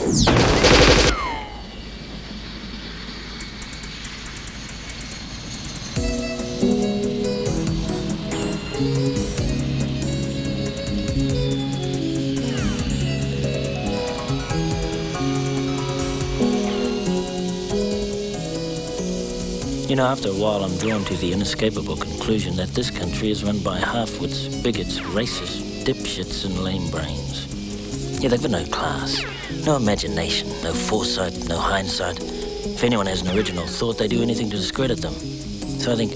You know, after a while, I'm drawn to the inescapable conclusion that this country is run by half-wits, bigots, racists, dipshits, and lame brains. Yeah, they've got no class, no imagination, no foresight, no hindsight. If anyone has an original thought, they do anything to discredit them. So I think,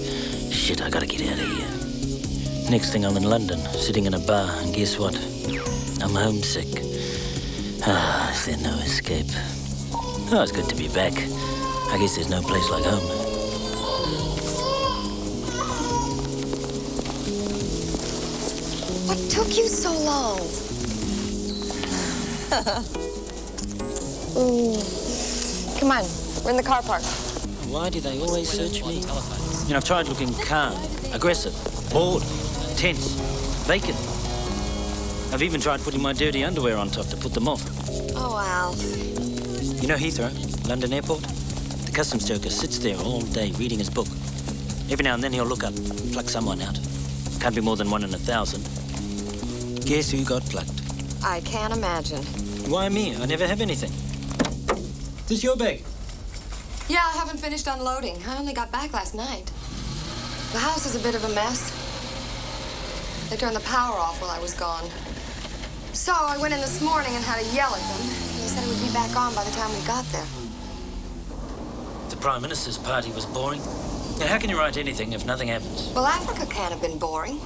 shit, I gotta get out of here. Next thing, I'm in London, sitting in a bar, and guess what? I'm homesick. Ah, is there no escape? Oh, it's good to be back. I guess there's no place like home. What took you so long? Come on, we're in the car park. Why do they always search me? You know, I've tried looking calm, aggressive, bored, tense, vacant. I've even tried putting my dirty underwear on top to put them off. Oh, Al. You know Heathrow, London Airport? The customs joker sits there all day reading his book. Every now and then he'll look up, pluck someone out. Can't be more than 1 in 1,000. Guess who got plucked? I can't imagine. Why me? I never have anything. This your bag? Yeah, I haven't finished unloading. I only got back last night. The house is a bit of a mess. They turned the power off while I was gone. So I went in this morning and had to yell at them. They said it would be back on by the time we got there. The Prime Minister's party was boring. Now, how can you write anything if nothing happens? Well, Africa can't have been boring.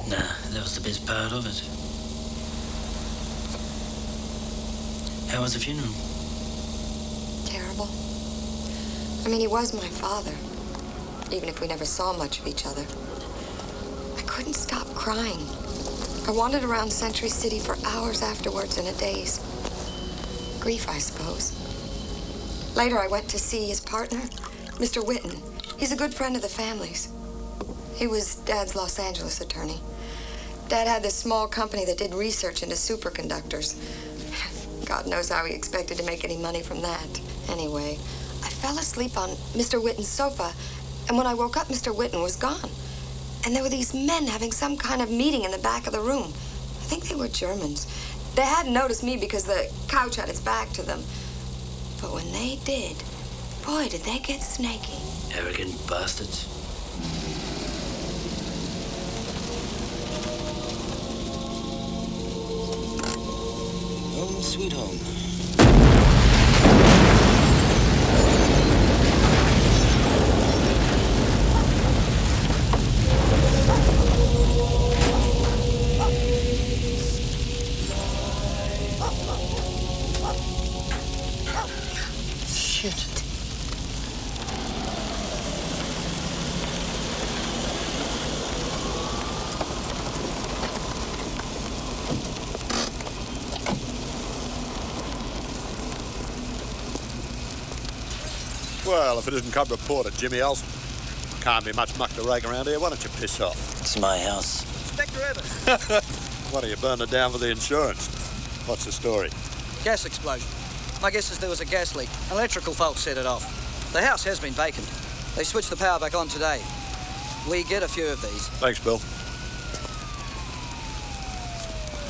Nah, that was the best part of it. How was the funeral? Terrible. I mean, he was my father, even if we never saw much of each other. I couldn't stop crying. I wandered around Century City for hours afterwards in a daze. Grief, I suppose. Later, I went to see his partner, Mr. Whitten. He's a good friend of the family's. He was Dad's Los Angeles attorney. Dad had this small company that did research into superconductors. God knows how he expected to make any money from that. Anyway, I fell asleep on Mr. Whitten's sofa, and when I woke up, Mr. Whitten was gone. And there were these men having some kind of meeting in the back of the room. I think they were Germans. They hadn't noticed me because the couch had its back to them. But when they did, boy, did they get snaky. Arrogant bastards. Home sweet home. Shit. Well, if it isn't Cub Reporter, Jimmy Elson. Can't be much muck to rake around here. Why don't you piss off? It's my house. Inspector Evans. What, are you burning it down for the insurance? What's the story? Gas explosion. My guess is there was a gas leak. An electrical fault set it off. The house has been vacant. They switched the power back on today. We get a few of these. Thanks, Bill.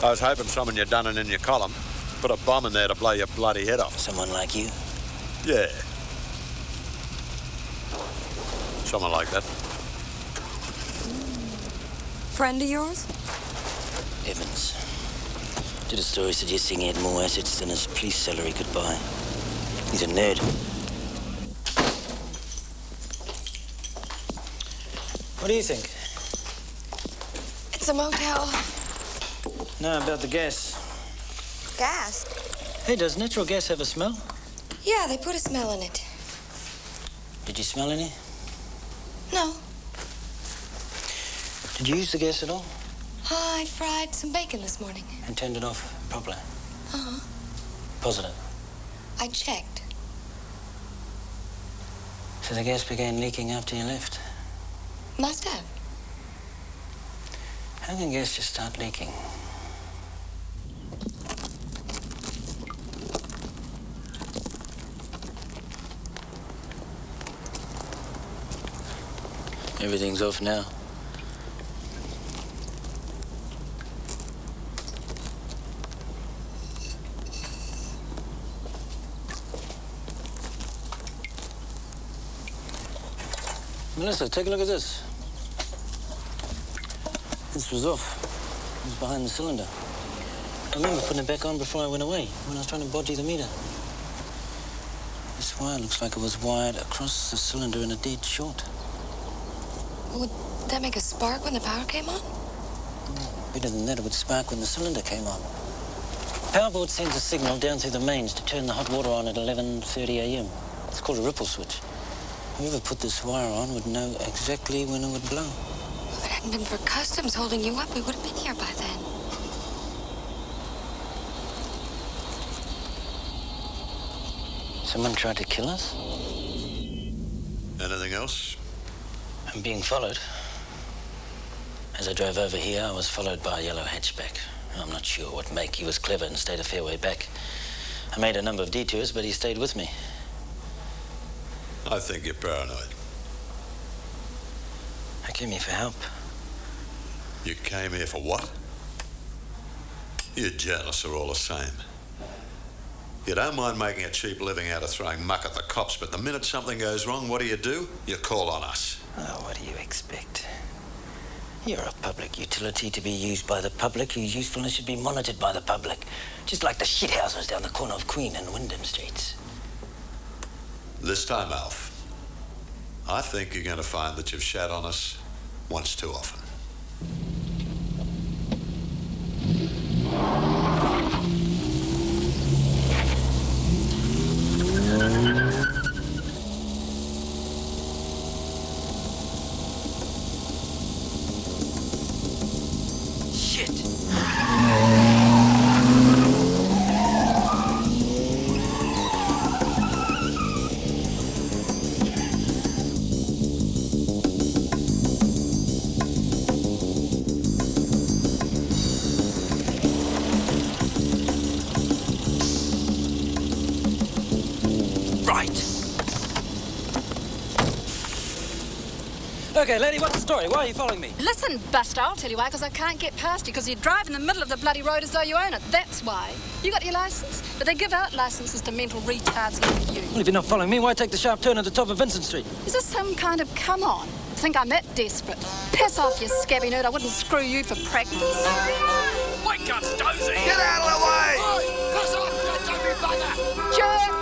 I was hoping someone you'd done it in your column put a bomb in there to blow your bloody head off. Someone like you? Yeah. Someone like that. Friend of yours? Evans. Did a story suggesting he had more assets than his police salary could buy. He's a nerd. What do you think? It's a motel. No, about the gas. Gas? Hey, does natural gas have a smell? Yeah, they put a smell in it. Did you smell any? No. Did you use the gas at all? I fried some bacon this morning. And turned it off properly? Uh-huh. Positive? I checked. So the gas began leaking after you left? Must have. How can gas just start leaking? Everything's off now. Melissa, take a look at this. This was off. It was behind the cylinder. I remember putting it back on before I went away, when I was trying to bodge the meter. This wire looks like it was wired across the cylinder in a dead short. Would that make a spark when the power came on? Better than that, it would spark when the cylinder came on. Power board sends a signal down through the mains to turn the hot water on at 11:30 a.m. It's called a ripple switch. Whoever put this wire on would know exactly when it would blow. If it hadn't been for customs holding you up, we would have been here by then. Someone tried to kill us? Anything else? I'm being followed. As I drove over here, I was followed by a yellow hatchback. I'm not sure what make. He was clever and stayed a fair way back. I made a number of detours, but he stayed with me. I think you're paranoid. I came here for help. You came here for what? You journalists are all the same. You don't mind making a cheap living out of throwing muck at the cops, but the minute something goes wrong, what do? You call on us. Oh, what do you expect? You're a public utility to be used by the public, whose usefulness should be monitored by the public. Just like the shithouses down the corner of Queen and Wyndham Streets. This time, Alf, I think you're going to find that you've shat on us once too often. Okay, lady, what's the story? Why are you following me? Listen, Buster, I'll tell you why, because I can't get past you, because you drive in the middle of the bloody road as though you own it. That's why. You got your licence? But they give out licences to mental retards like you. Well, if you're not following me, why take the sharp turn at the top of Vincent Street? Is this some kind of come on? Think I'm that desperate? Piss off, you scabby nerd. I wouldn't screw you for practice. Wake up, Dozy! Get out of the way! Oi, pass off, you dummy bugger! Jerk!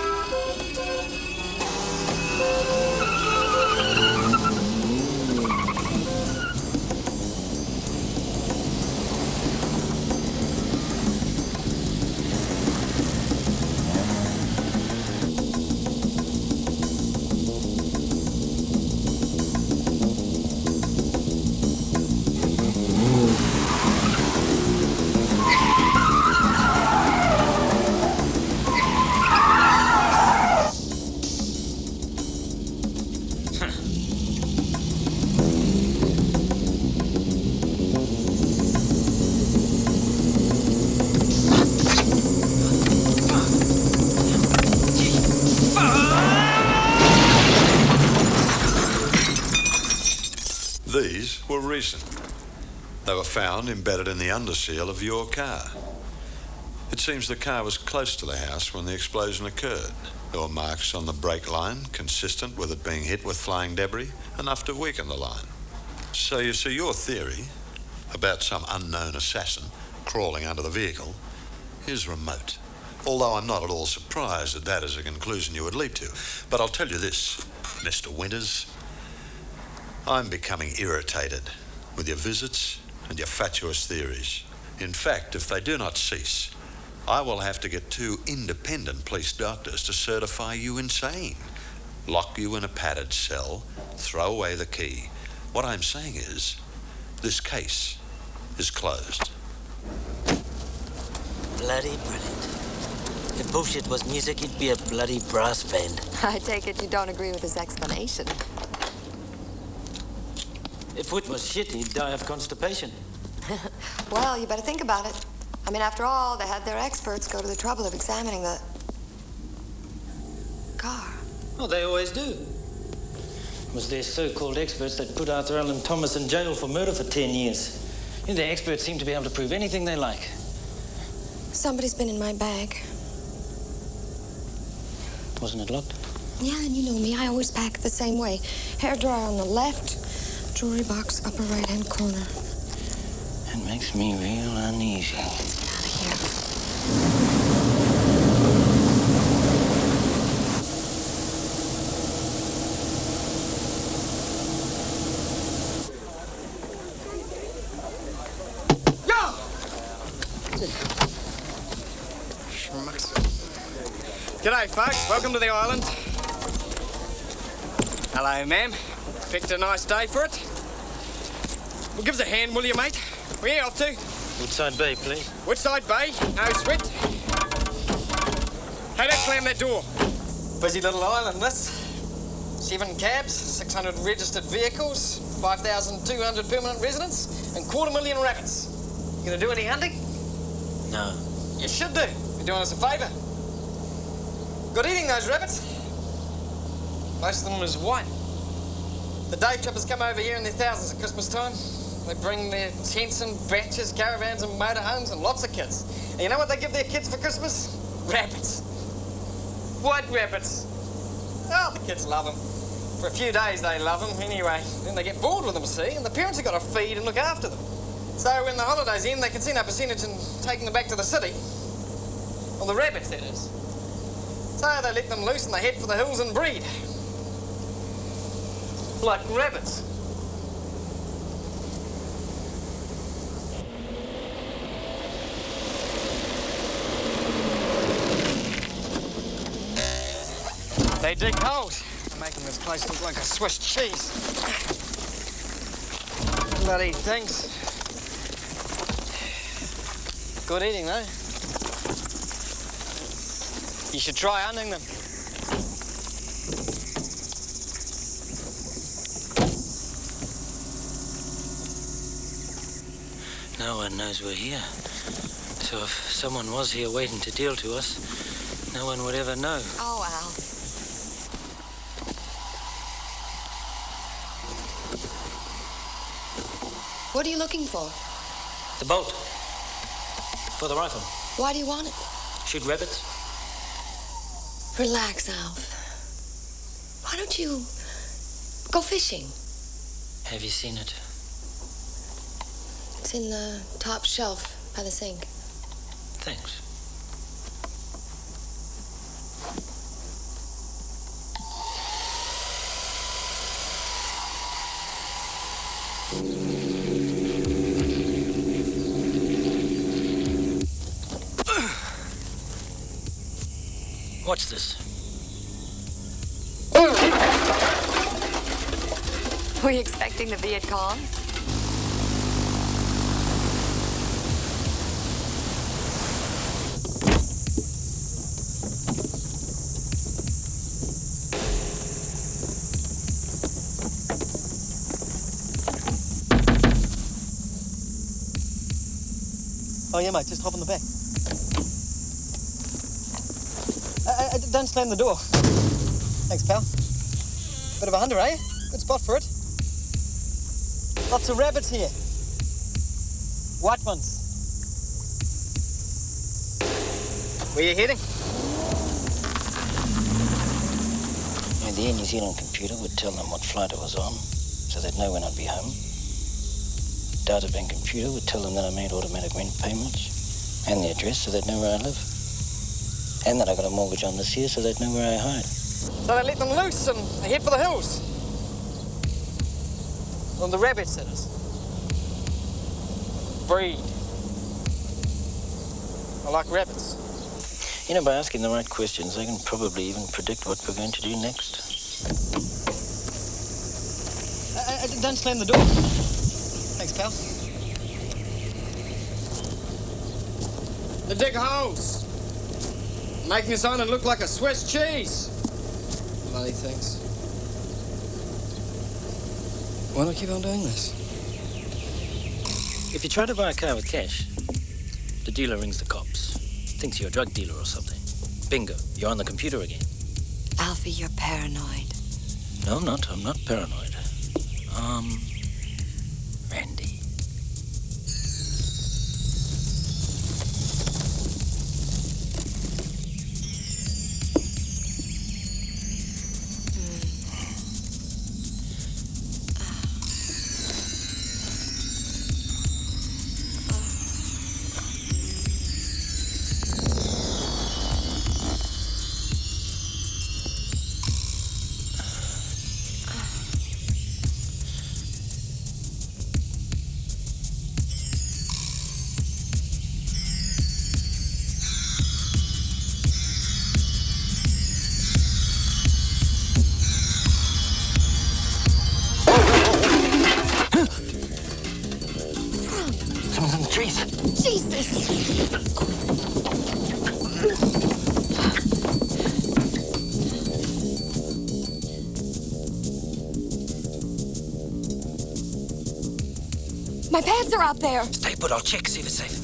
These were recent. They were found embedded in the underseal of your car. It seems the car was close to the house when the explosion occurred. There were marks on the brake line, consistent with it being hit with flying debris, enough to weaken the line. So you see, your theory about some unknown assassin crawling under the vehicle is remote. Although I'm not at all surprised that that is a conclusion you would leap to. But I'll tell you this, Mr. Winters. I'm becoming irritated with your visits and your fatuous theories. In fact, if they do not cease, I will have to get 2 independent police doctors to certify you insane, lock you in a padded cell, throw away the key. What I'm saying is, this case is closed. Bloody brilliant. If bullshit was music, it'd be a bloody brass band. I take it you don't agree with his explanation. If Whit was shit, he'd die of constipation. Well, you better think about it. I mean, after all, they had their experts go to the trouble of examining the car. Well, they always do. It was their so-called experts that put Arthur Allen Thomas in jail for murder for 10 years. You know, the experts seem to be able to prove anything they like. Somebody's been in my bag. Wasn't it locked? Yeah, and you know me. I always pack it the same way. Hairdryer on the left, jewelry box upper right-hand corner. It makes me real uneasy. Let's get out of here. G'day, folks. Welcome to the island. Hello, ma'am. Picked a nice day for it. Well, give us a hand, will you, mate? Where you off to? Woodside Bay, please. Woodside Bay? No sweat. Hey, don't slam that door. Busy little island, this. 7 cabs, 600 registered vehicles, 5,200 permanent residents, and 250,000 rabbits. You gonna do any hunting? No. You should do. You're doing us a favour. Good eating, those rabbits. Most of them is white. The day trippers come over here in their thousands at Christmas time. They bring their tents and batches, caravans and motorhomes and lots of kids. And you know what they give their kids for Christmas? Rabbits. White rabbits. Oh, the kids love them. For a few days they love them anyway. Then they get bored with them, see, and the parents have got to feed and look after them. So when the holidays end, they can see no percentage in taking them back to the city. Well, the rabbits, that is. So they let them loose and they head for the hills and breed. Like rabbits. They dig holes. They're making this place look like a Swiss cheese. Bloody things. Good eating, though. You should try hunting them. No one knows we're here. So if someone was here waiting to deal to us, no one would ever know. Oh, Al. What are you looking for? The bolt. For the rifle. Why do you want it? Shoot rabbits. Relax, Alf. Why don't you go fishing? Have you seen it? It's in the top shelf by the sink. Thanks. What's this? Were you expecting the Viet Cong? Oh, yeah, mate, just hop on the back. Don't slam the door. Thanks, pal. Bit of a hunter, eh? Good spot for it. Lots of rabbits here. White ones. Where you heading? And the Air New Zealand computer would tell them what flight I was on, so they'd know when I'd be home. Databank computer would tell them that I made automatic rent payments, and the address, so they'd know where I live. And that I got a mortgage on this year, so they'd know where I hide. So they let them loose and they head for the hills. On the rabbits, that is. Breed. I like rabbits. You know, by asking the right questions, I can probably even predict what we're going to do next. Don't slam the door. Thanks, pal. They dig holes. Making this island look like a Swiss cheese. Bloody things. Why do I keep on doing this? If you try to buy a car with cash, the dealer rings the cops. Thinks you're a drug dealer or something. Bingo, you're on the computer again. Alfie, you're paranoid. No, I'm not. I'm not paranoid. Randy. Someone's in the trees. Jesus! My pants are out there. Stay put, I'll check, see if it's safe.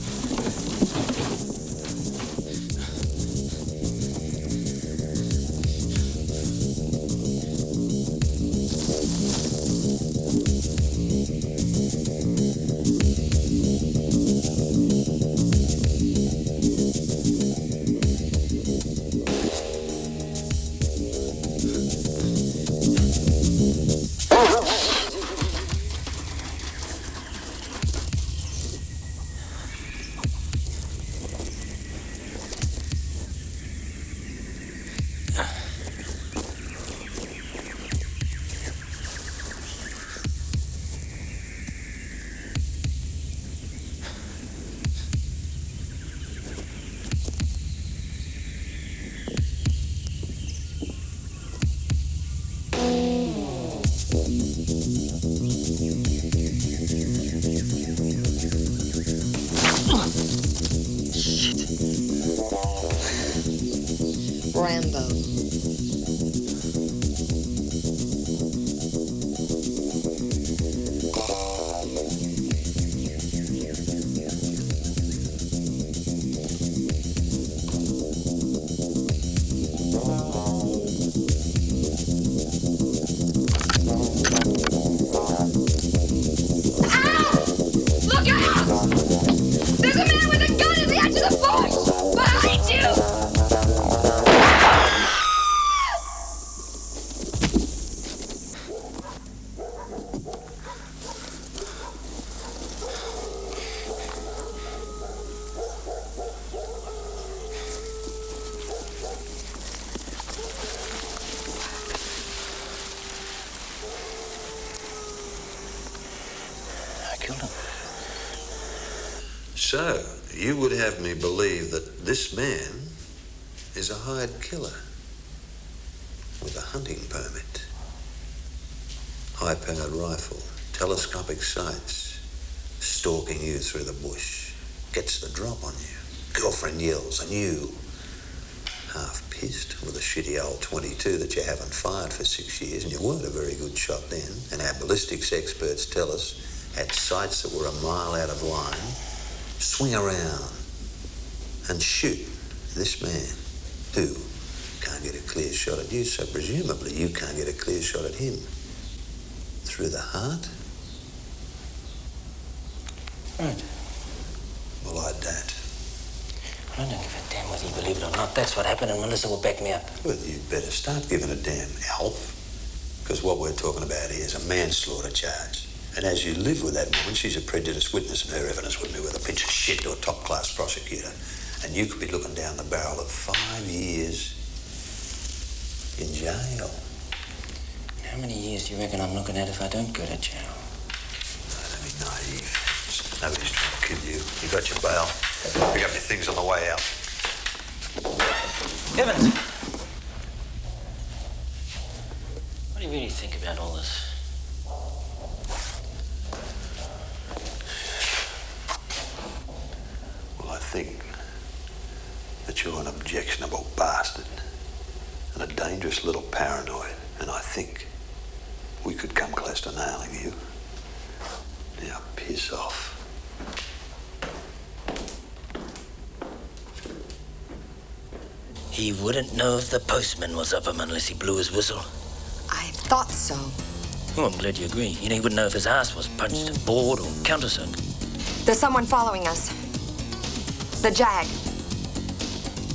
Rambo. Look out! There's a man with a gun at the edge of the bush! Behind you! I killed him. So, you would have me believe that this man is a hired killer with a hunting permit. High-powered rifle, telescopic sights, stalking you through the bush, gets the drop on you. Girlfriend yells, and you, half pissed with a shitty old 22 that you haven't fired for 6 years, and you weren't a very good shot then, and our ballistics experts tell us had sights that were a mile out of line, swing around and shoot this man who can't get a clear shot at you, so presumably you can't get a clear shot at him. Through the heart? Right. Well, like that. I don't give a damn whether you believe it or not. That's what happened, and Melissa will back me up. Well, you'd better start giving a damn, Alf. Because what we're talking about here is a manslaughter charge. And as you live with that woman, she's a prejudiced witness, and her evidence would be worth a pinch of shit to a top-class prosecutor. And you could be looking down the barrel of 5 years in jail. How many years do you reckon I'm looking at if I don't go to jail? Don't be naive. Nobody's trying to kill you. You got your bail. Pick up your things on the way out. Evans! What do you really think about all this? Well, I think that you're an objectionable bastard and a dangerous little paranoid, and I think we could come close to nailing you. Now, piss off. He wouldn't know if the postman was up him unless he blew his whistle. I thought so. Well, I'm glad you agree. You know, he wouldn't know if his ass was punched, bored, or countersunk. There's someone following us. The Jag.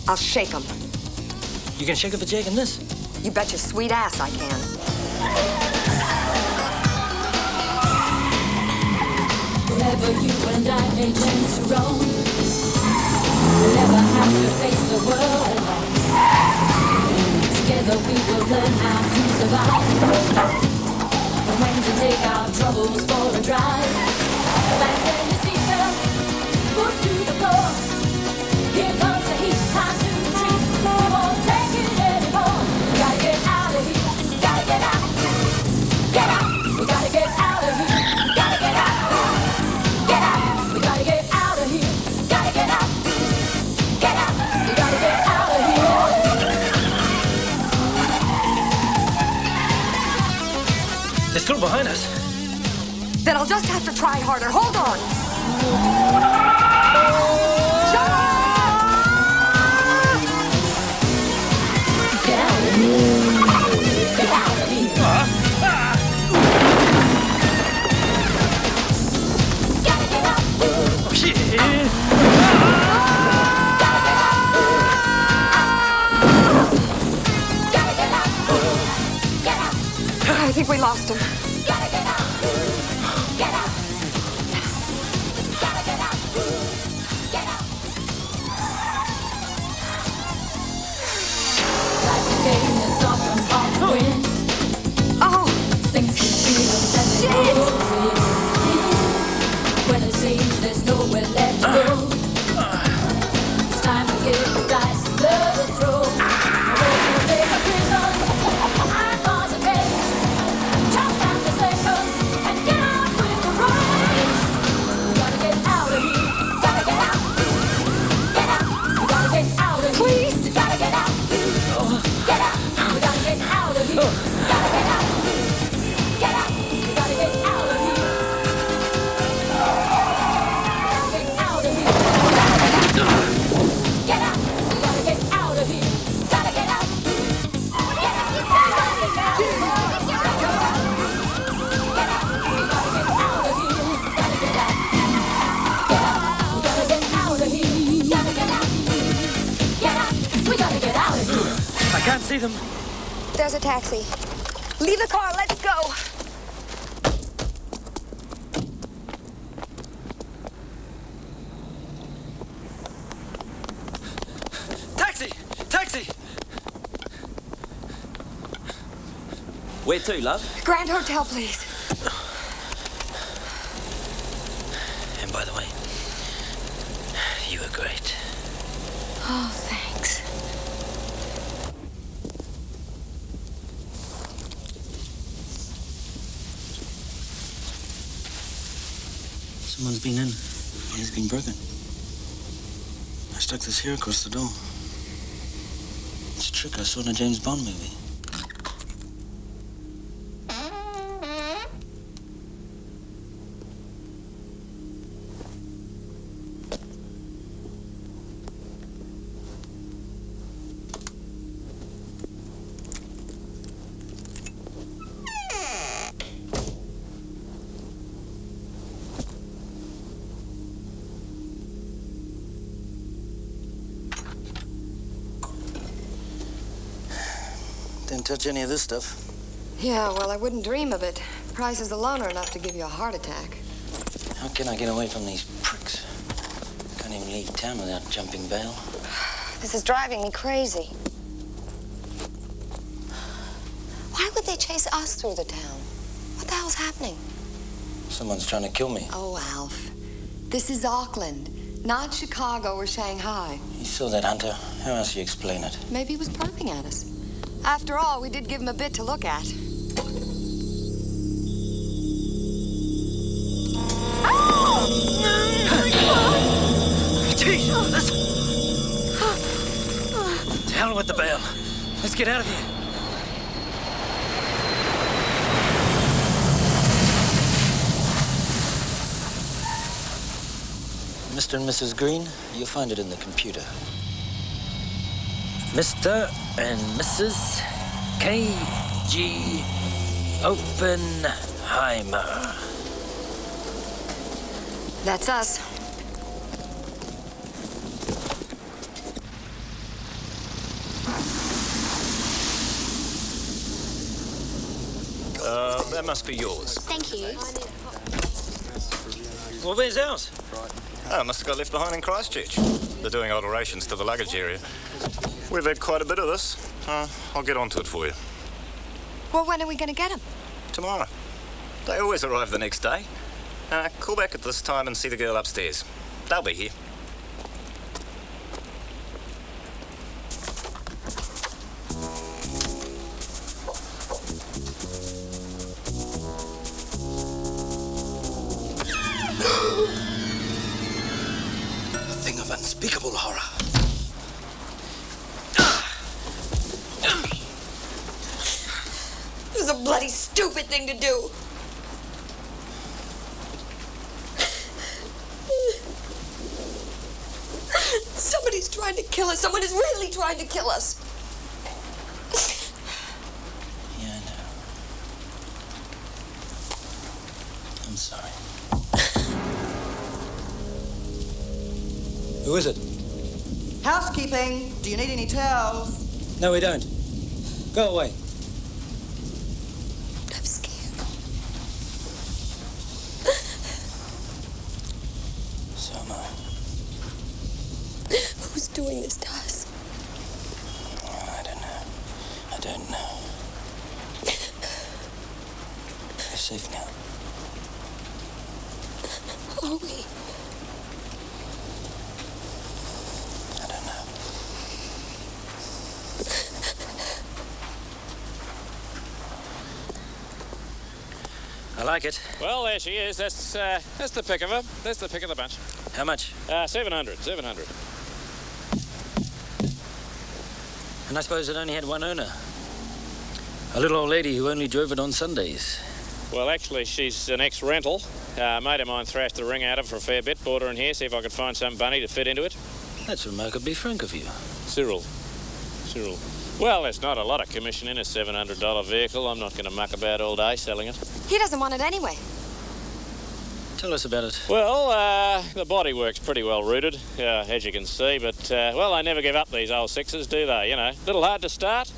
I'll shake him. You can shake up a jag in this? You bet your sweet ass I can. Wherever you and I may chance to roam, we'll never have to face the world alone. Together we will learn how to survive. And when to take our troubles for a drive. Fasten your seatbelt, foot to the floor. Here comes the heat, time to retreat. We won't take it anymore. We gotta get out of here, gotta get out. Get out, we gotta get out of here, gotta get out. Get out, we gotta get out of here, gotta get out. Get out, we gotta get out of here. They're still behind us. Then I'll just have to try harder. Hold on. Shut up! Get out of here. Get out of here. Gotta get out. Oh, shit. Gotta get out. Get out. I think we lost him. Gotta get out. Get out. Gotta get out. Get out. Life's a game that's often hard to win. Oh, Things can feel that they go when it seems there's nowhere left to go. It's time to get the dice and love to throw. We'll take a prison, I'm on the page. Chop out the second and get on with the rage. We gotta get out of here, gotta get out. Get out, we gotta get out of here. Please. Gotta get out. Get out, we gotta get out of here. Gotta get out. Get out, we gotta get out of here. Get out of here. Get out, we gotta get out of here. Gotta get out. Get out, we gotta get out. Get out, we gotta get out of here. Gotta get out. Get out, we gotta get out of here. Gotta get out. Get out, we gotta get out of here. I can't see them. there's a taxi. Leave the car. Let's go. Taxi! Taxi! Where to, love? Grand Hotel, please. And by the way, you were great. Oh, thanks. Someone's been in. It's been broken. I stuck this here across the door. It's a trick I saw in a James Bond movie. Didn't touch any of this stuff. Yeah, well, I wouldn't dream of it. Prices alone are enough to give you a heart attack. How can I get away from these pricks? Can't even leave town without jumping bail. This is driving me crazy. Why would they chase us through the town? What the hell's happening? Someone's trying to kill me. Oh, Alf. This is Auckland, not Chicago or Shanghai. You saw that hunter. How else do you explain it? Maybe he was perking at us. After all, we did give him a bit to look at. Jesus! To hell with the bail. Let's get out of here. Mr. and Mrs. Green, you'll find it in the computer. Mr. and Mrs. K.G. Oppenheimer. That's us. That must be yours. Thank you. Well, where's ours? Oh, must have got left behind in Christchurch. They're doing alterations to the luggage area. We've had quite a bit of this. I'll get onto it for you. Well, when are we going to get them? Tomorrow. They always arrive the next day. Call back at this time and see the girl upstairs. They'll be here. A thing of unspeakable horror. This is a bloody stupid thing to do. Somebody's trying to kill us. Someone is really trying to kill us. Yeah, I know. I'm sorry. Who is it? Housekeeping. Do you need any towels? No, we don't. Go away. I'm scared. So am I. Who's doing this to us? I don't know. I don't know. We're safe now. Are we? I don't know. I like it. Well, there she is. That's the pick of her. That's the pick of the bunch. How much? 700. And I suppose it only had one owner. A little old lady who only drove it on Sundays. Well, actually, she's an ex-rental. A mate of mine thrashed the ring out of her for a fair bit. Brought her in here, see if I could find some bunny to fit into it. That's remarkably frank of you. Cyril. Well, there's not a lot of commission in a $700 vehicle. I'm not going to muck about all day selling it. He doesn't want it anyway. Tell us about it. Well, the body work's pretty well rooted, as you can see, but, well, they never give up, these old sixes, do they? You know, little hard to start,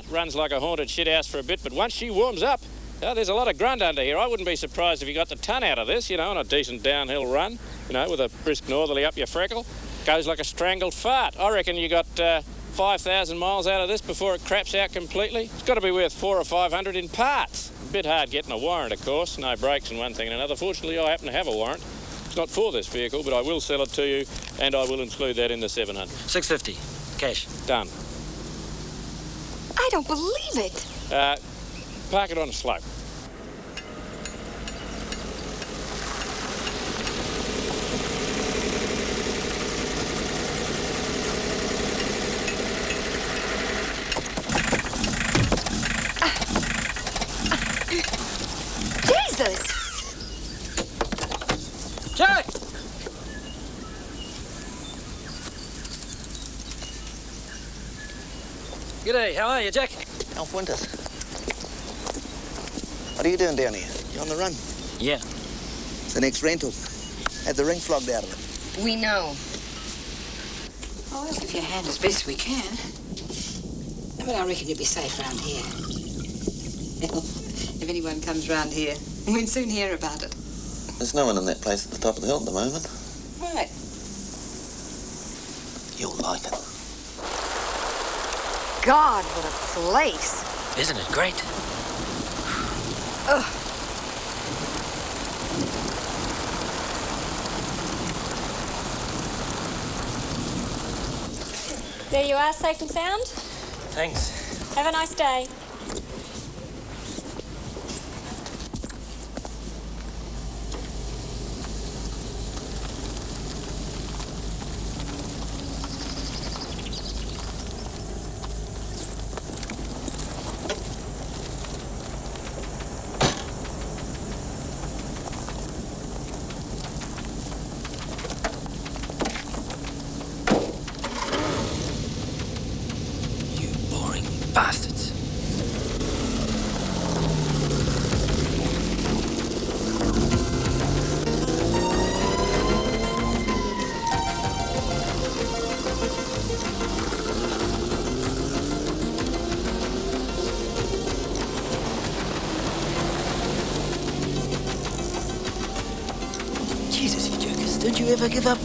runs like a haunted shithouse for a bit, but once she warms up, there's a lot of grunt under here. I wouldn't be surprised if you got the ton out of this, you know, on a decent downhill run, you know, with a brisk northerly up your freckle. Goes like a strangled fart. I reckon you got 5,000 miles out of this before it craps out completely. It's got to be worth 400 or 500 in parts. A bit hard getting a warrant, of course. No brakes and one thing and another. Fortunately, I happen to have a warrant. It's not for this vehicle, but I will sell it to you, and I will include that in the 700. $650. Cash. Done. I don't believe it. Park it on a slope. Jesus! Jack! G'day, how are you, Jack? Alf Winters. What are you doing down here? You on the run? Yeah. It's an ex-rental. Had the ring flogged out of it. We know. Oh, we'll give you a hand as best we can. But I reckon you'll be safe round here. If anyone comes round here, we'd soon hear about it. There's no one in that place at the top of the hill at the moment. Right. You'll like it. God, what a place. Isn't it great? Ugh. There you are, safe and sound. Thanks. Have a nice day. Bastards. Don't you ever give up?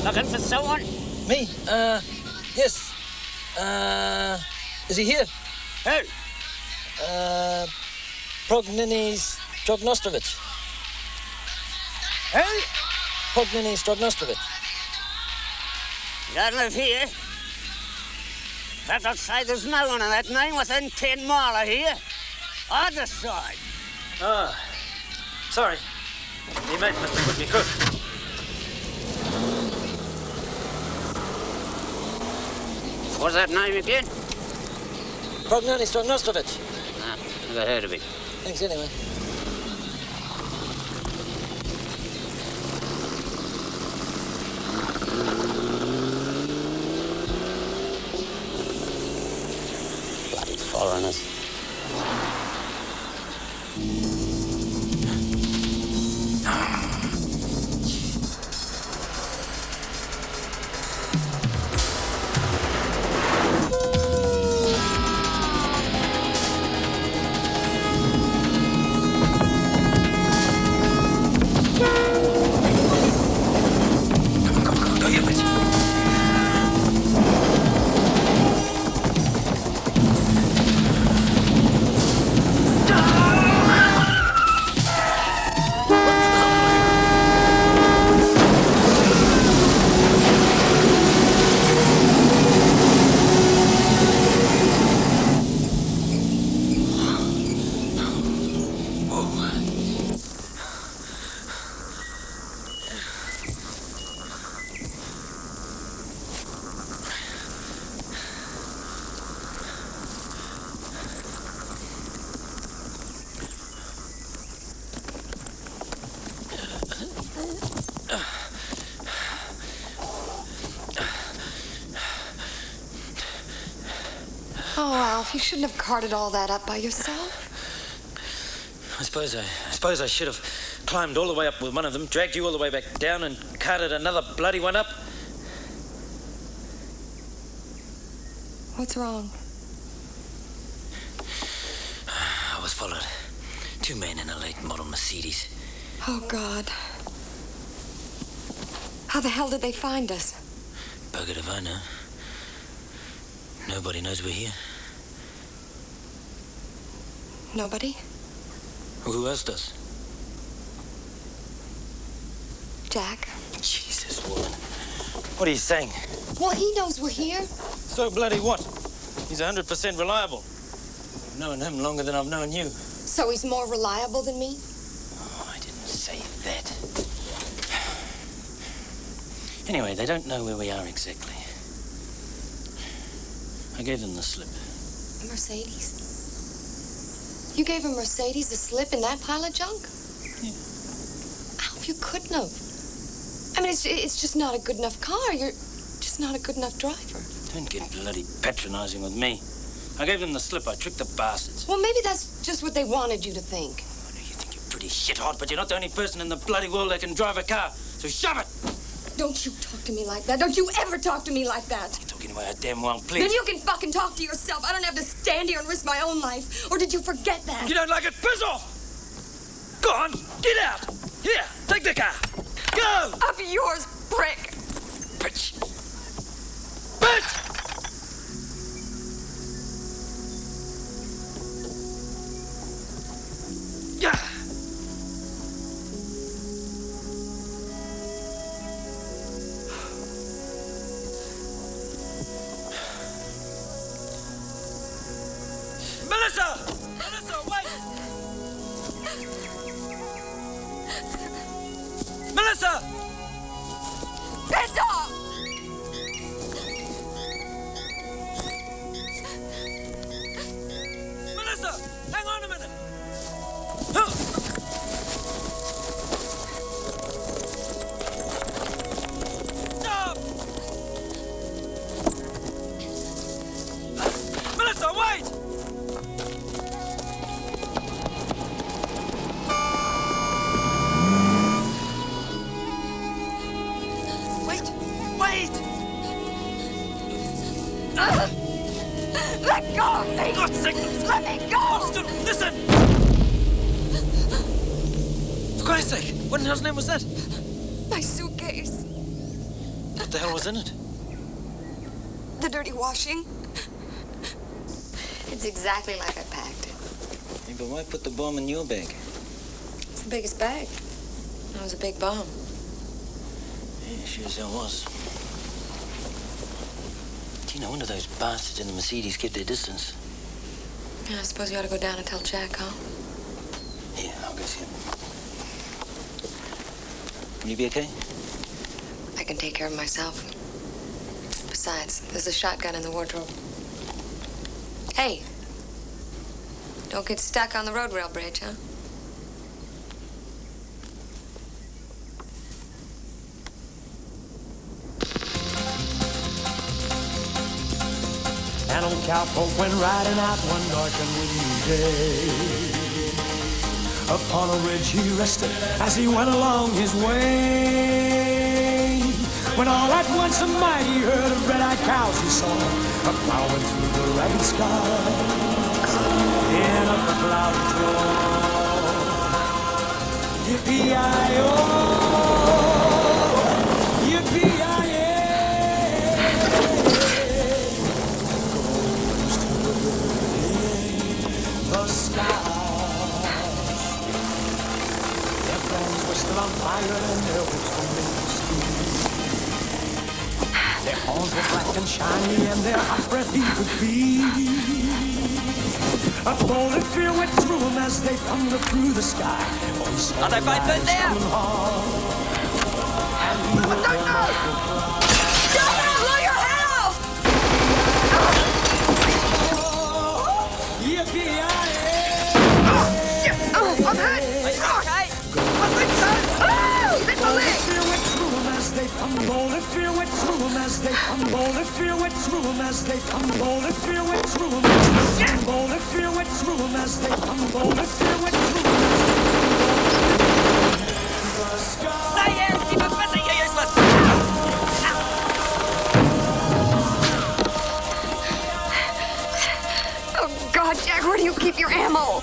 Looking for someone? Me? Yes. Is he here? Who? Progninis Strognostovich. Who? Progninis Strognostovich. You don't live here. In fact, I'd say there's no one of that name within 10 mile of here. Either side. Ah, sorry. Me mate must have put me cook. What's that name again? Progninis Strognostovich. Ah, never heard of it. Thanks anyway. Bloody foreigners. Oh, Alf, you shouldn't have carted all that up by yourself. I suppose I should have climbed all the way up with one of them, dragged you all the way back down, and carted another bloody one up. What's wrong? I was followed. 2 men in a late model Mercedes. Oh, God. How the hell did they find us? Buggered if I know. Nobody knows we're here. Nobody? Who else does? Jack. Jesus, woman. What are you saying? Well, he knows we're here. So bloody what? He's 100% reliable. I've known him longer than I've known you. So he's more reliable than me? Oh, I didn't say that. Anyway, they don't know where we are exactly. I gave them the slip. A Mercedes? You gave a Mercedes a slip in that pile of junk? Yeah. Alf, you couldn't have. I mean, it's just not a good enough car. You're just not a good enough driver. Don't get bloody patronizing with me. I gave them the slip. I tricked the bastards. Well, maybe that's just what they wanted you to think. I know you think you're pretty shit-hot, but you're not the only person in the bloody world that can drive a car. So shove it! Don't you talk to me like that. Don't you ever talk to me like that. You're talking about damn well, please. Then you can fucking talk to yourself. I don't have to stand here and risk my own life. Or did you forget that? You don't like it? Piss off! Go on, get out! Here, take the car. Go! Up yours, prick. Bitch! Bitch! Yeah! Melissa! Melissa, wait! Melissa! Christ's sake! What in hell's name was that? My suitcase. What the hell was in it? The dirty washing. It's exactly like I packed it. Yeah, but why put the bomb in your bag? It's the biggest bag. It was a big bomb. Yeah, sure as hell was. Gee, no wonder those bastards in the Mercedes kept their distance. Yeah, I suppose you ought to go down and tell Jack, huh? Yeah, I'll go see him. Will you be okay? I can take care of myself. Besides, there's a shotgun in the wardrobe. Hey! Don't get stuck on the road rail bridge, huh? An old cowpoke went riding out one dark and windy day. Upon a ridge he rested as he went along his way. When all at once a mighty herd of red-eyed cows he saw a-plowing through the ragged sky in a cloud draw. Yippee-yi-oh, yippee-yi-yay. The stars, their flames were still on fire and their whips were made of steel. Their horns were black and shiny and their hot breath he could feel. A golden fear went through them as they thundered through the sky. Oh, he saw the riders coming hard, and he heard their laughter cry. Don't blow your head off! I'm hurt! Are you okay? I think so! Oh! Hit my leg! Fear went through them as they come. Golden fear went through them as they come. Golden fear went through them as they come. Golden fear went through them as they come. Golden fear went through them as they come. Golden fear went through them as they come. Stay here! Keep it busy, you useless! Oh, God, Jack, where do you keep your ammo?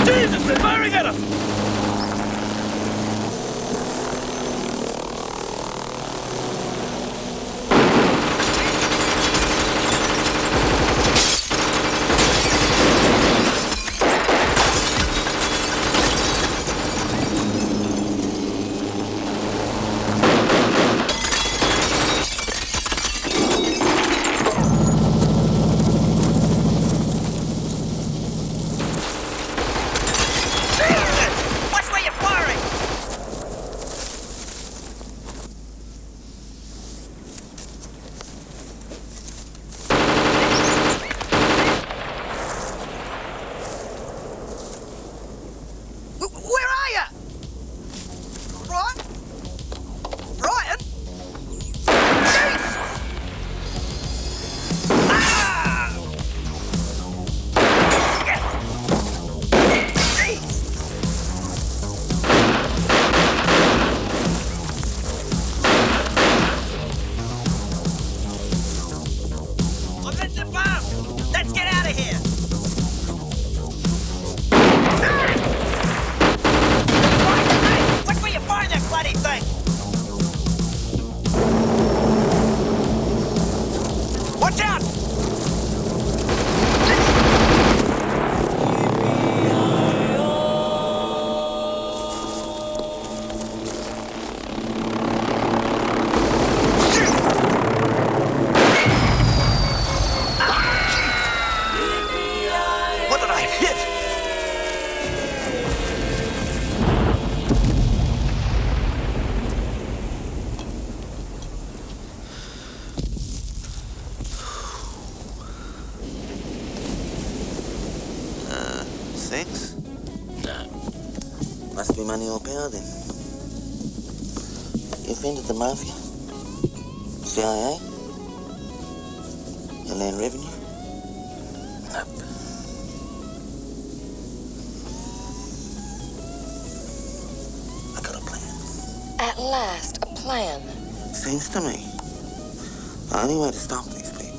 Jesus, they're firing at us! MI6? No. Must be money or power then. You offended the Mafia? CIA? Your Land Revenue? Nope. I got a plan. At last, a plan. Seems to me the only way to stop these people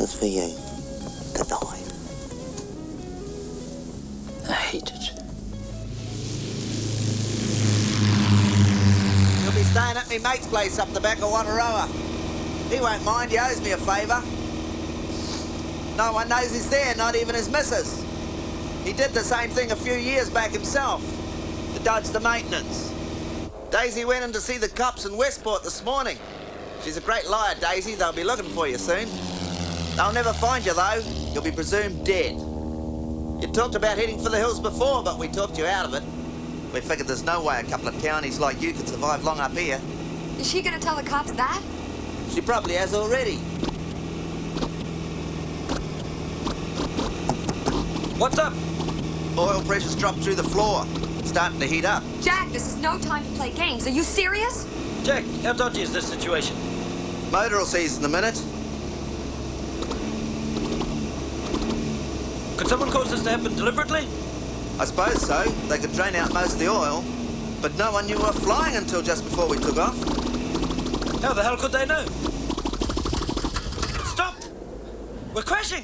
is for you to die. I hate it. You'll be staying at me mate's place up the back of Wataroa. He won't mind, he owes me a favour. No one knows he's there, not even his missus. He did the same thing a few years back himself, to dodge the maintenance. Daisy went in to see the cops in Westport this morning. She's a great liar, Daisy. They'll be looking for you soon. They'll never find you, though. You'll be presumed dead. You talked about heading for the hills before, but we talked you out of it. We figured there's no way a couple of townies like you could survive long up here. Is she gonna tell the cops that? She probably has already. What's up? Oil pressure's dropped through the floor. It's starting to heat up. Jack, this is no time to play games. Are you serious? Jack, how dodgy is this situation? Motor will seize in a minute. Could someone cause this to happen deliberately? I suppose so. They could drain out most of the oil. But no one knew we were flying until just before we took off. How the hell could they know? Stop! We're crashing!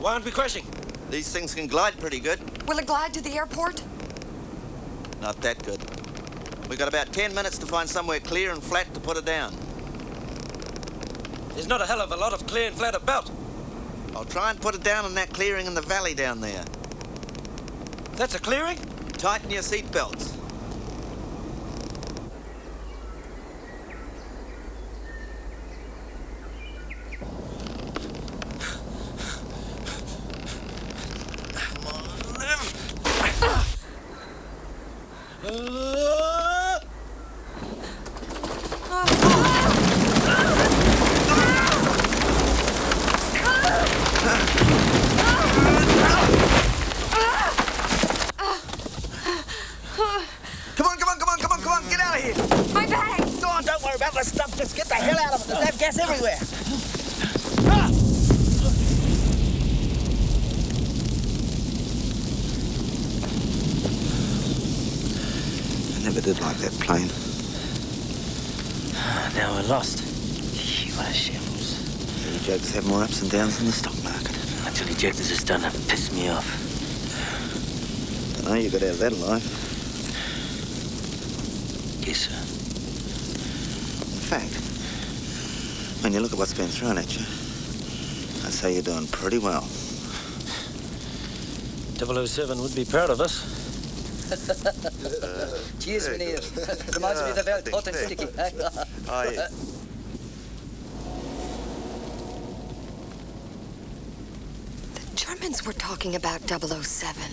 Why aren't we crashing? These things can glide pretty good. Will it glide to the airport? Not that good. We got about 10 minutes to find somewhere clear and flat to put it down. There's not a hell of a lot of clear and flat about. I'll try and put it down in that clearing in the valley down there. That's a clearing? Tighten your seatbelts. Just get the hell out of it. There's that gas everywhere. I never did like that plane. Now we're lost. Gee, what a shambles. You jokers have more ups and downs than the stock market. I tell you, Jack, this is starting to piss me off. I know you got out of that alive. Yes, sir. In fact, when you look at what's been thrown at you, I'd say you're doing pretty well. 007 would be proud of us. Cheers, meneer. Reminds me of the Welt, hot and sticky. The Germans were talking about 007.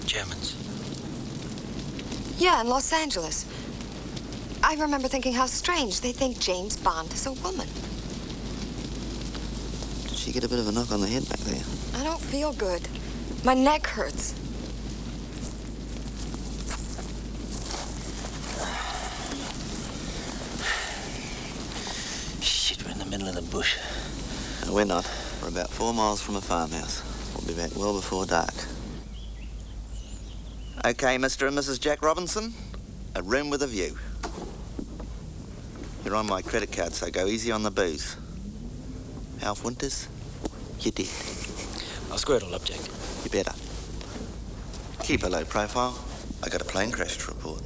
Germans? Yeah, in Los Angeles. I remember thinking how strange they think James Bond is a woman. Did she get a bit of a knock on the head back there? I don't feel good. My neck hurts. Shit, we're in the middle of the bush. No, we're not. We're about 4 miles from a farmhouse. We'll be back well before dark. Okay, Mr. and Mrs. Jack Robinson. A room with a view. You're on my credit card, so go easy on the booze. Alf Winters, you did. I'll square it all up, Jack. You better. Keep a low profile. I got a plane crash to report.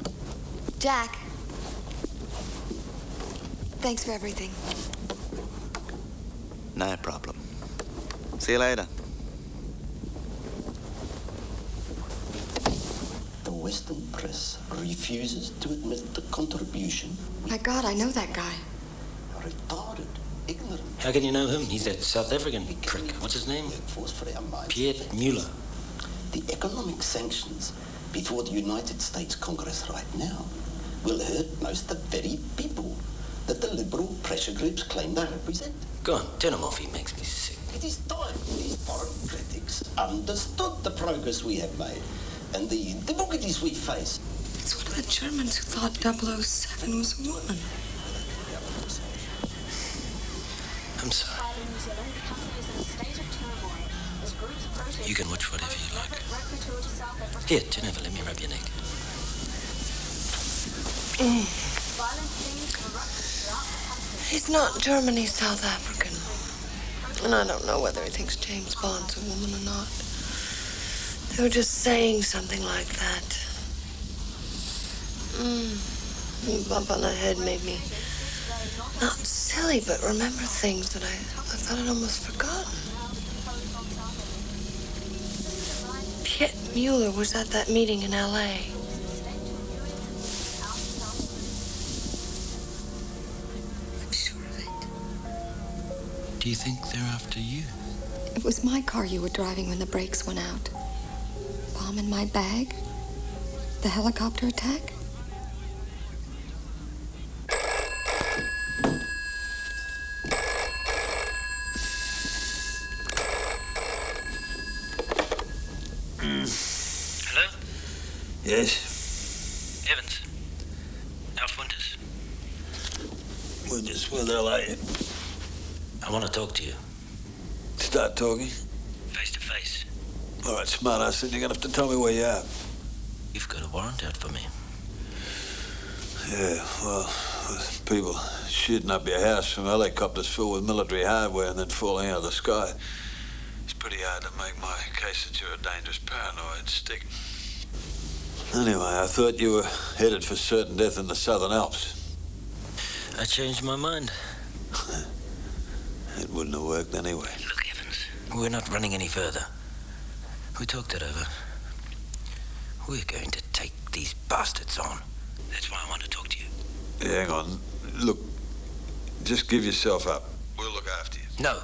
Jack. Thanks for everything. No problem. See you later. The Western press refuses to admit the contribution. My God, I know that guy. Retarded, ignorant. How can you know him? He's that South African prick. What's his name? Pierre Muller. The economic sanctions before the United States Congress right now will hurt most the very people that the liberal pressure groups claim they represent. Go on, turn him off, he makes me sick. It is time these foreign critics understood the progress we have made and the difficulties we face. It's one of the Germans who thought 007 was a woman. I'm sorry. You can watch whatever you like. Here, turn over, let me rub your neck. He's not German, he's South African. And I don't know whether he thinks James Bond's a woman or not. They were just saying something like that. The bump on the head made me not silly, but remember things that I thought I'd almost forgotten. Piet Mueller was at that meeting in L.A. I'm sure of it. Do you think they're after you? It was my car you were driving when the brakes went out. Bomb in my bag? The helicopter attack? Hello? Yes? Evans. Alf Winters. Winters, where the hell are you? I want to talk to you. Start talking. Face to face. All right, smart ass, then you're going to have to tell me where you are. You've got a warrant out for me. Yeah, well, with people shooting up your house from helicopters filled with military hardware and then falling out of the sky, it's pretty hard to make my case that you're a dangerous paranoid stick. Anyway, I thought you were headed for certain death in the Southern Alps. I changed my mind. It wouldn't have worked anyway. Look, Evans, we're not running any further. We talked it over. We're going to take these bastards on. That's why I want to talk to you. Yeah, hang on. Look, just give yourself up. We'll look after you. No.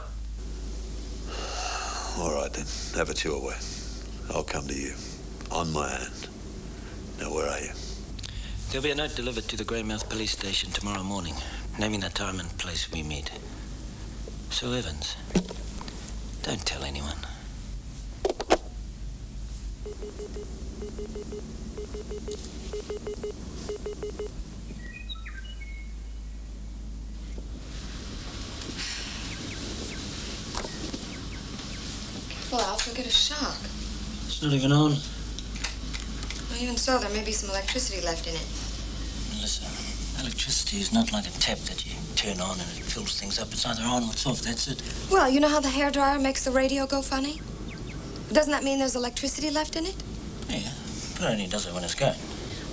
All right, then. Have it your way. I'll come to you. On my hand. Now, where are you? There'll be a note delivered to the Greymouth police station tomorrow morning, naming the time and place we meet. So, Evans, don't tell anyone. Well, Alf will get a shock. It's not even on. Well, even so, there may be some electricity left in it. Listen, electricity is not like a tap that you turn on and it fills things up. It's either on or it's off, that's it. Well, you know how the hairdryer makes the radio go funny? Doesn't that mean there's electricity left in it? Yeah, but it only does it when it's going.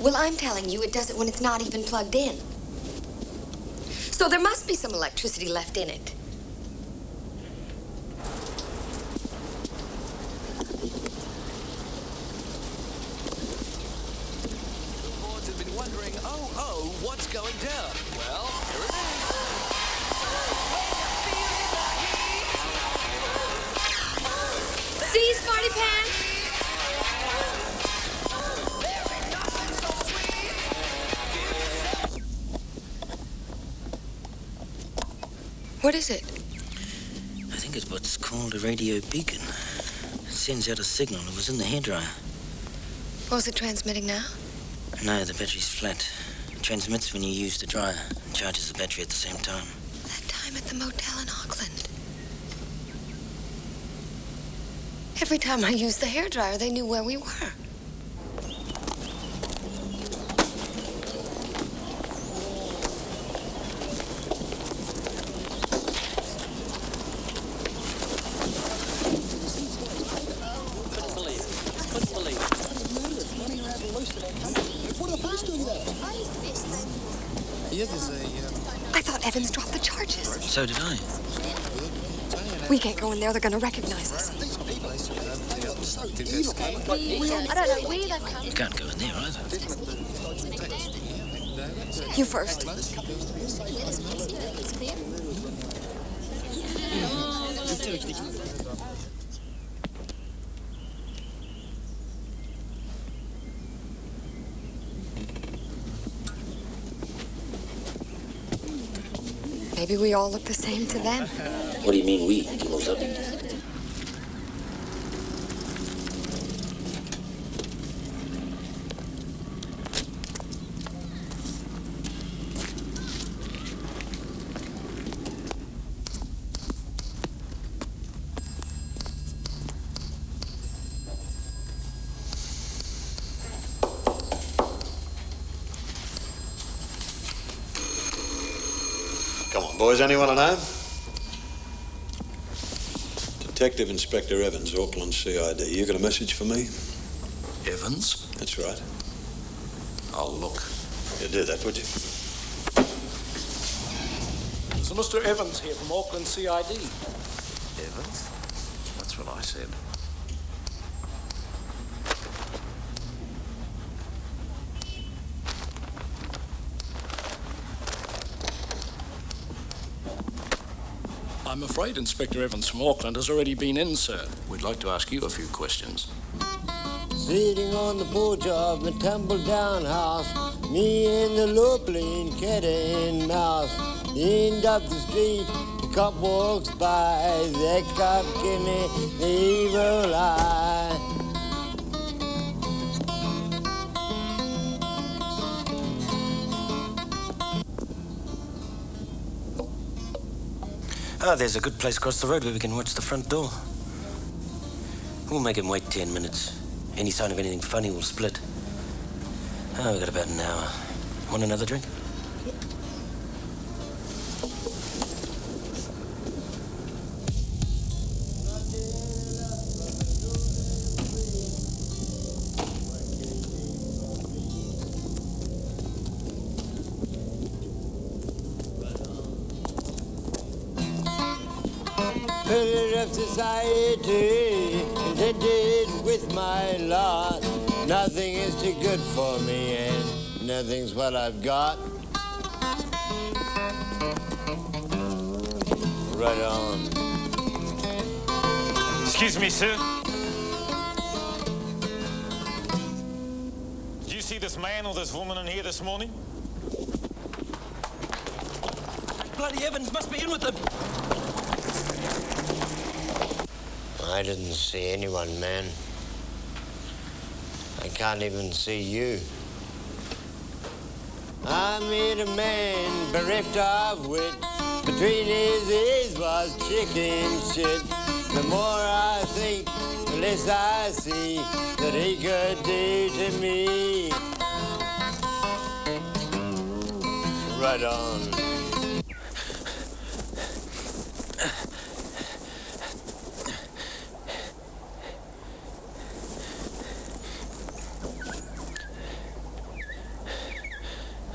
Well, I'm telling you, it does it when it's not even plugged in. So there must be some electricity left in it. What's going down? Well, here it is. See, Smarty Pants? What is it? I think it's what's called a radio beacon. It sends out a signal. It was in the hairdryer. Was it transmitting now? No, the battery's flat. It transmits when you use the dryer and charges the battery at the same time. That time at the motel in Auckland. Every time I used the hairdryer, they knew where we were. I thought Evans dropped the charges. So did I. We can't go in there. They're going to recognize us. I don't know where they've come. You can't go in there either. You first. Maybe we all look the same to them. What do you mean we? Kimo's up. Come on, boys. Anyone at home? Detective Inspector Evans, Auckland CID. You got a message for me? Evans? That's right. I'll look. You do that, would you? There's a Mr. Evans here from Auckland CID. Evans? That's what I said. I'm afraid Inspector Evans from Auckland has already been in, sir. We'd like to ask you a few questions. Sitting on the porch of my tumble-down house, me and the low-plane cat and mouse. End of the street, the cop walks by, that cop give me the evil eye. Ah, there's a good place across the road where we can watch the front door. We'll make him wait 10 minutes. Any sign of anything funny, we'll split. Oh, we've got about an hour. Want another drink? Pillar of society, contented with my lot. Nothing is too good for me, and nothing's what I've got. Right on. Excuse me, sir. Did you see this man or this woman in here this morning? Bloody Evans must be in with them. I didn't see anyone, man. I can't even see you. I met a man bereft of wit. Between his ears was chicken shit. The more I think, the less I see that he could do to me. Right on.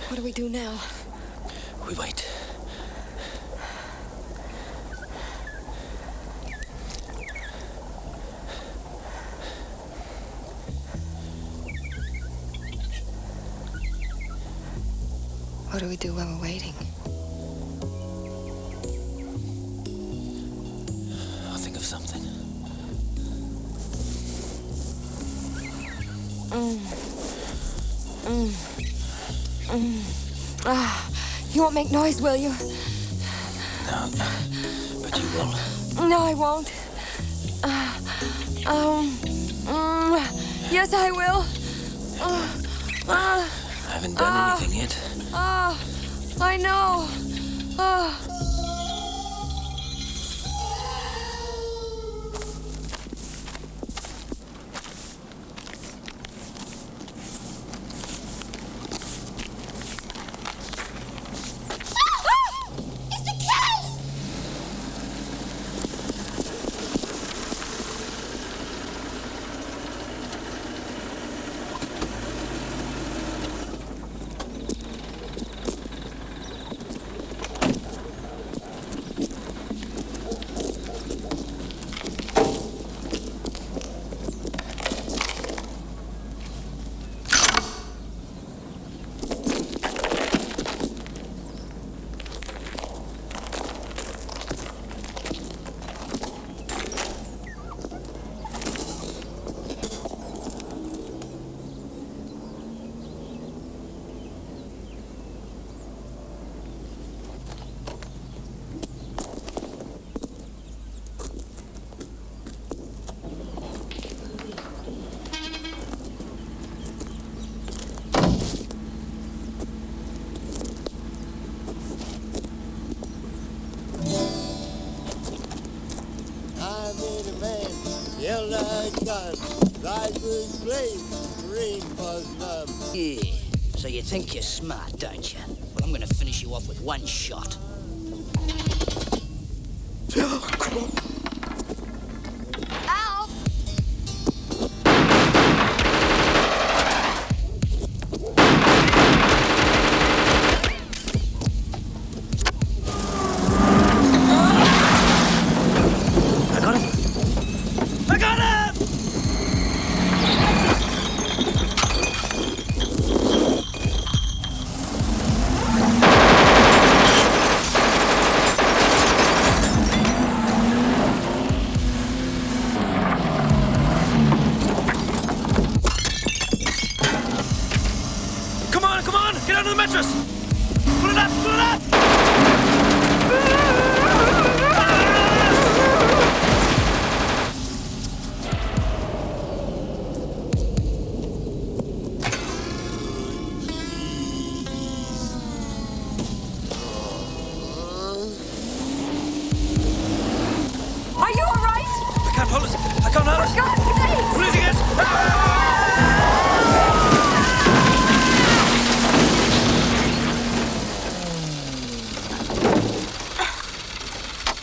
What do we do now? We wait. What do we do while we're waiting? I'll think of something. You won't make noise, will you? No, but you will. No, I won't. Yes, I will. I haven't done anything yet. I know. held a gun, right with place, Marine was love. Yeah, so you think you're smart, don't you? Well, I'm gonna finish you off with one shot. Alf! I got him! I got him! Come on! Get under the mattress! Pull it up! Pull it up! Are you all right? I can't hold it! I can't hold it! For God's sake! We're losing it!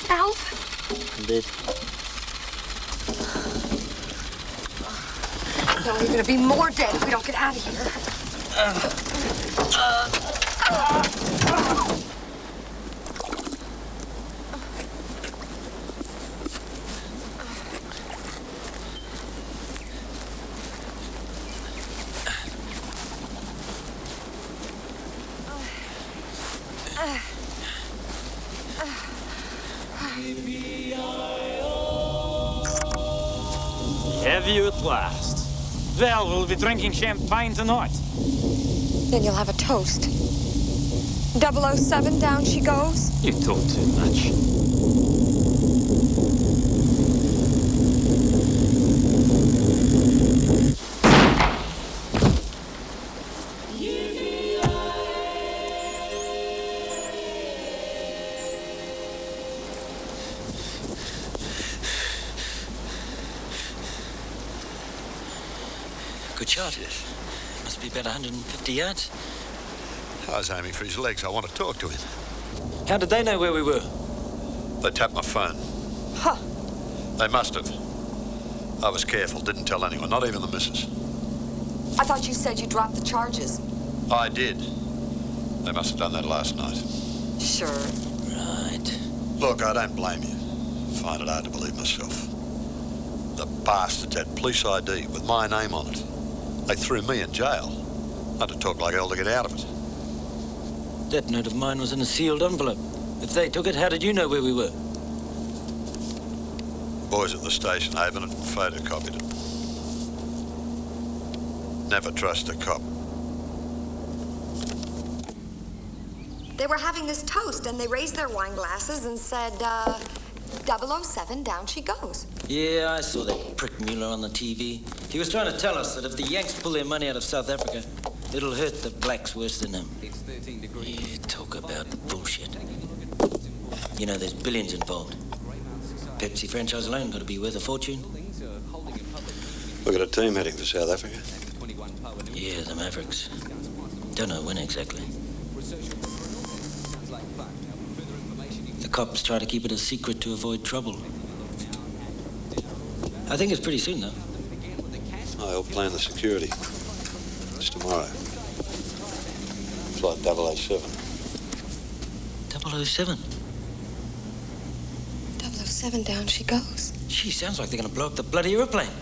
Alf? I'm dead. No, you're gonna be more dead if we don't get out of here. Have you at last? Well, we'll be drinking champagne tonight. Then you'll have a toast. 007, down she goes. You talk too much. Good shot. Must be about 150 yards. I was aiming for his legs. I want to talk to him. How did they know where we were? They tapped my phone. Huh. They must have. I was careful, didn't tell anyone, not even the missus. I thought you said you dropped the charges. I did. They must have done that last night. Sure. Right. Look, I don't blame you. Find it hard to believe myself. The bastards had police ID with my name on it. They threw me in jail. I had to talk like hell to get out of it. That note of mine was in a sealed envelope. If they took it, how did you know where we were? Boys at the station opened it and photocopied it. Never trust a cop. They were having this toast, and they raised their wine glasses and said, 007, down she goes. Yeah, I saw that prick Mueller on the TV. He was trying to tell us that if the Yanks pull their money out of South Africa, it'll hurt the blacks worse than him. It's 13 degrees. Yeah, talk about bullshit. You know, there's billions involved. Pepsi franchise alone got to be worth a fortune. Look at a team heading for South Africa. Yeah, the Mavericks. Don't know when exactly. The cops try to keep it a secret to avoid trouble. I think it's pretty soon, though. I helped plan the security. It's tomorrow. Flight 007. 007? 007, down she goes. Gee, sounds like they're going to blow up the bloody airplane.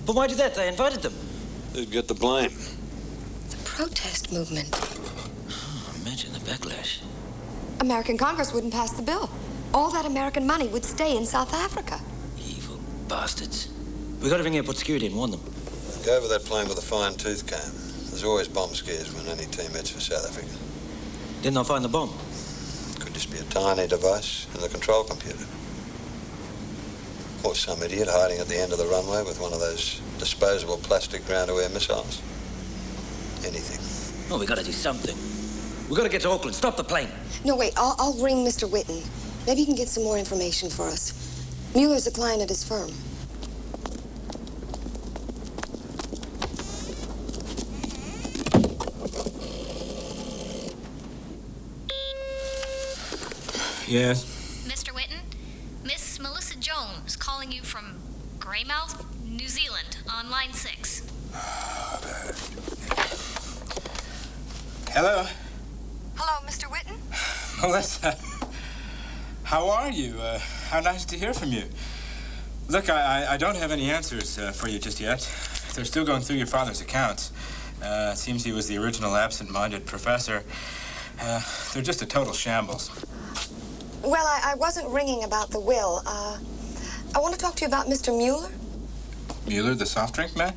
But why do that? They invited them. Who'd get the blame? The protest movement. Oh, imagine the backlash. American Congress wouldn't pass the bill. All that American money would stay in South Africa. Evil bastards. We got to ring airport security and warn them. Go over that plane with a fine tooth comb. There's always bomb scares when any team heads for South Africa. Then they'll find the bomb. Could just be a tiny device in the control computer. Or some idiot hiding at the end of the runway with one of those disposable plastic ground-to-air missiles. Anything. Oh, we got to do something. We got to get to Auckland. Stop the plane. No, wait. I'll ring Mr. Whitten. Maybe he can get some more information for us. Mueller's a client at his firm. Yes? Mr. Whitten, Miss Melissa Jones calling you from Greymouth, New Zealand, on line 6. Hello? Hello, Mr. Whitten? Melissa. How are you? How nice to hear from you. Look, I don't have any answers for you just yet. They're still going through your father's accounts. It seems he was the original absent-minded professor. They're just a total shambles. Well, I wasn't ringing about the will. I want to talk to you about Mr. Mueller. Mueller, the soft drink man?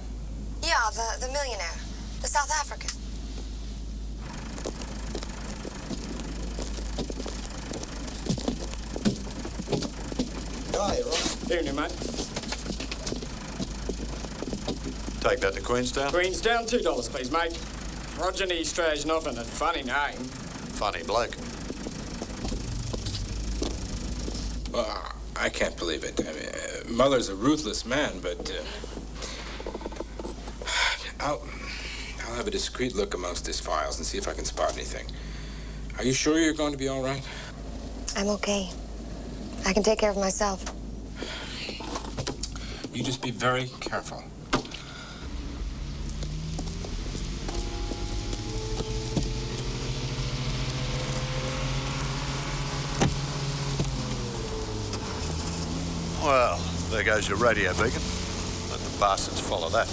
Yeah, the millionaire. The South African. Hi, Ross. Evening, mate. Take that to Queenstown? Queenstown, $2, please, mate. Roger Strajnovan, a funny name. Funny bloke. Well, I can't believe it. I mean, Muller's a ruthless man, but I'll have a discreet look amongst his files and see if I can spot anything. Are you sure you're going to be all right? I'm okay. I can take care of myself. You just be very careful. Well, there goes your radio beacon. Let the bastards follow that.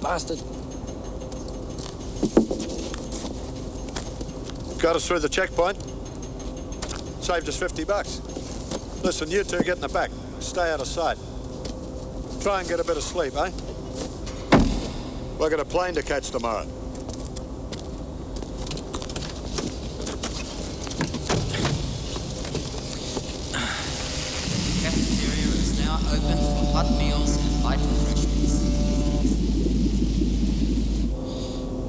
Bastard. Got us through the checkpoint. Saved us $50. Listen, you two get in the back. Stay out of sight. Try and get a bit of sleep, eh? We've got a plane to catch tomorrow. Cafeteria is now open for hot meals and light refreshments.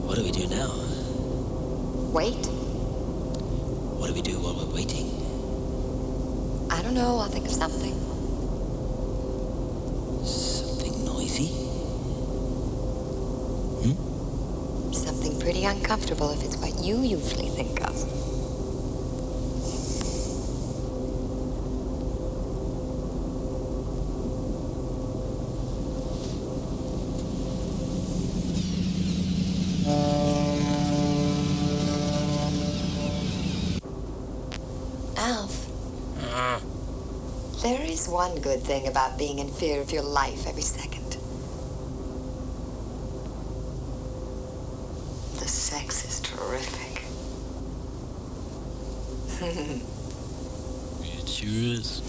What do we do now? Wait. What do we do while we're waiting? I don't know. I'll think of something. Something noisy? Something pretty uncomfortable if it's what you usually think of. There is one good thing about being in fear of your life every second. The sex is terrific. It sure is.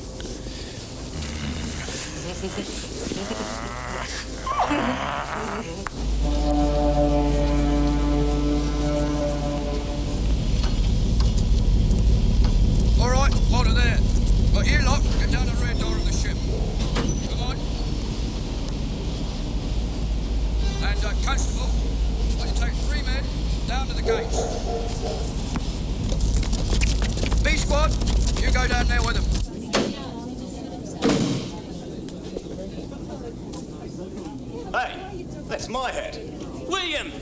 All right, hold it there. But you lot, get down the rear door of the ship. Come on. And, Constable, will you take 3 men down to the gates? B squad, you go down there with them. Hey, that's my hat. William!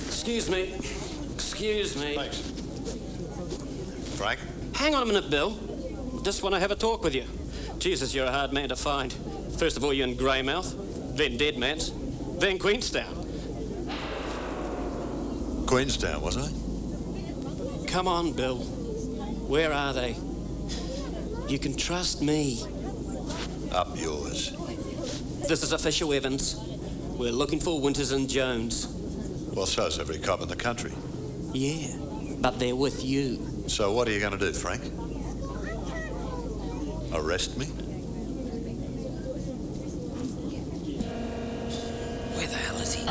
Excuse me. Excuse me. Thanks. Frank? Hang on a minute, Bill. Just want to have a talk with you. Jesus, you're a hard man to find. First of all, you're in Greymouth, then Deadman's, then Queenstown. Queenstown, was I? Come on, Bill. Where are they? You can trust me. Up yours. This is official evidence. We're looking for Winters and Jones. Well, so's every cop in the country. Yeah, but they're with you. So what are you going to do, Frank? Arrest me? Where the hell is he?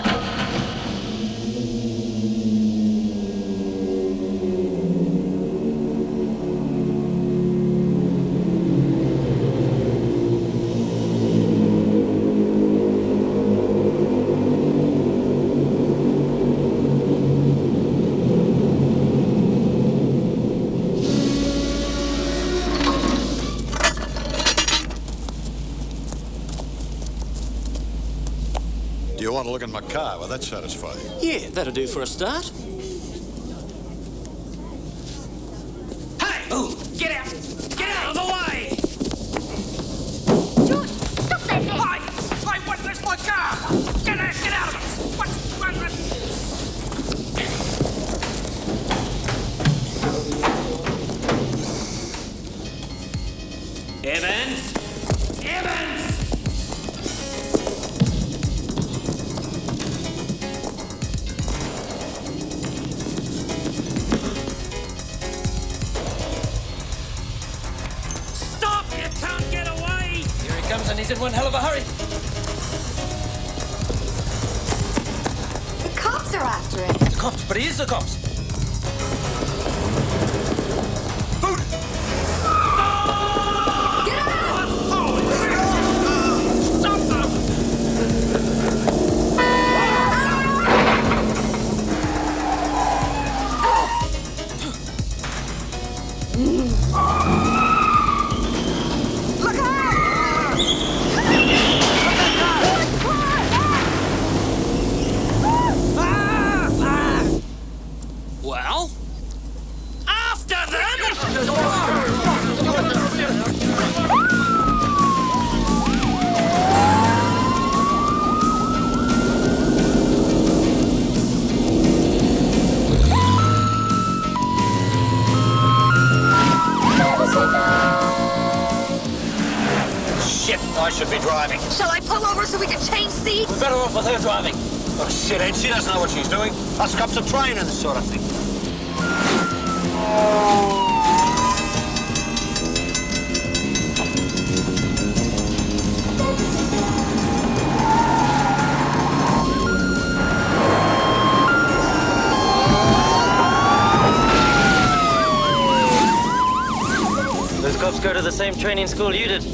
Do you want to look in my car? Will that satisfy you? Yeah, that'll do for a start. Hey! Oh, get out! Get out of the way! George, stop that thing! Hey! Hey, where's my car? Get out of it! What's wrong with Evans! Evans! Stop! You can't get away! Here he comes, and he's in one hell of a hurry. The cops are after him. The cops, but he is the cops. Well? After them! Shit, I should be driving. Shall I pull over so we can change seats? We're better off with her driving. Oh, shit, ain't she doesn't know what she's doing. Us cops are trained in this sort of thing. Those cops go to the same training school you did.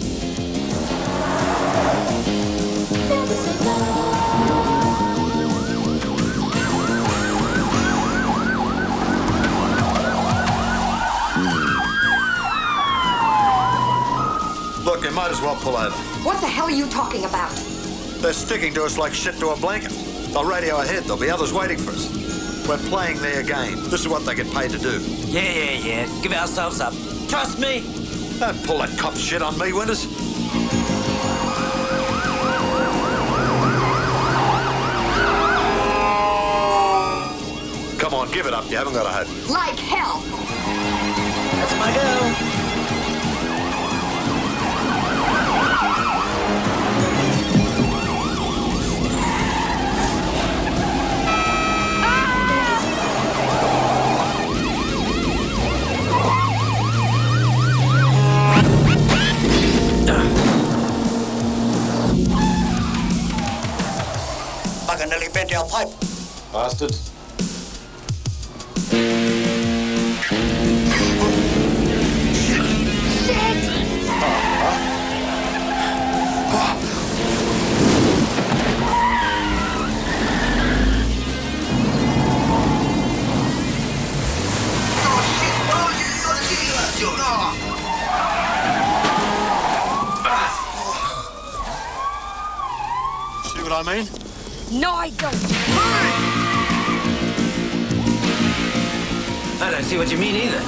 Look, you might as well pull over. What the hell are you talking about? They're sticking to us like shit to a blanket. They'll radio ahead. There'll be others waiting for us. We're playing their game. This is what they get paid to do. Yeah. Give ourselves up. Trust me. Don't pull that cop shit on me, Winters. Come on, give it up. You haven't got a hope. Like hell. That's my girl. Bugger nearly bent our pipe. Bastards. See what I mean? No, I don't. I don't see what you mean either.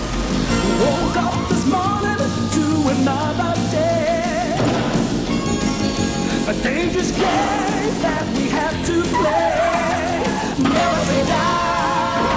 Woke up this morning to another day. A dangerous game that we have to play. Never say die.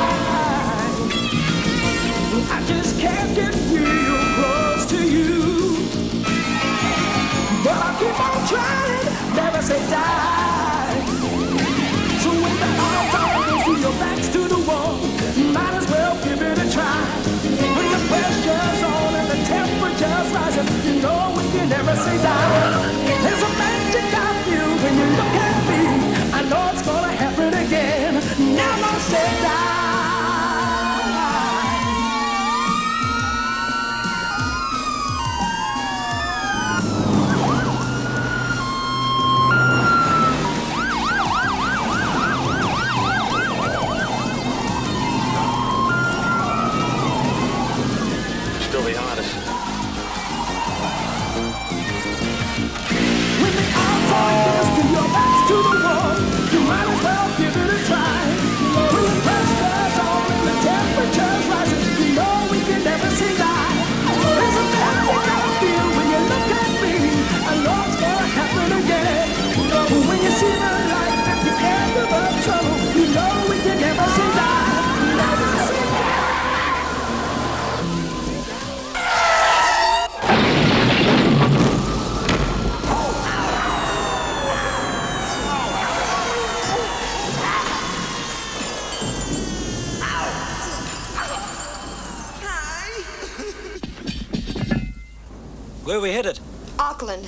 Where are we headed? Auckland.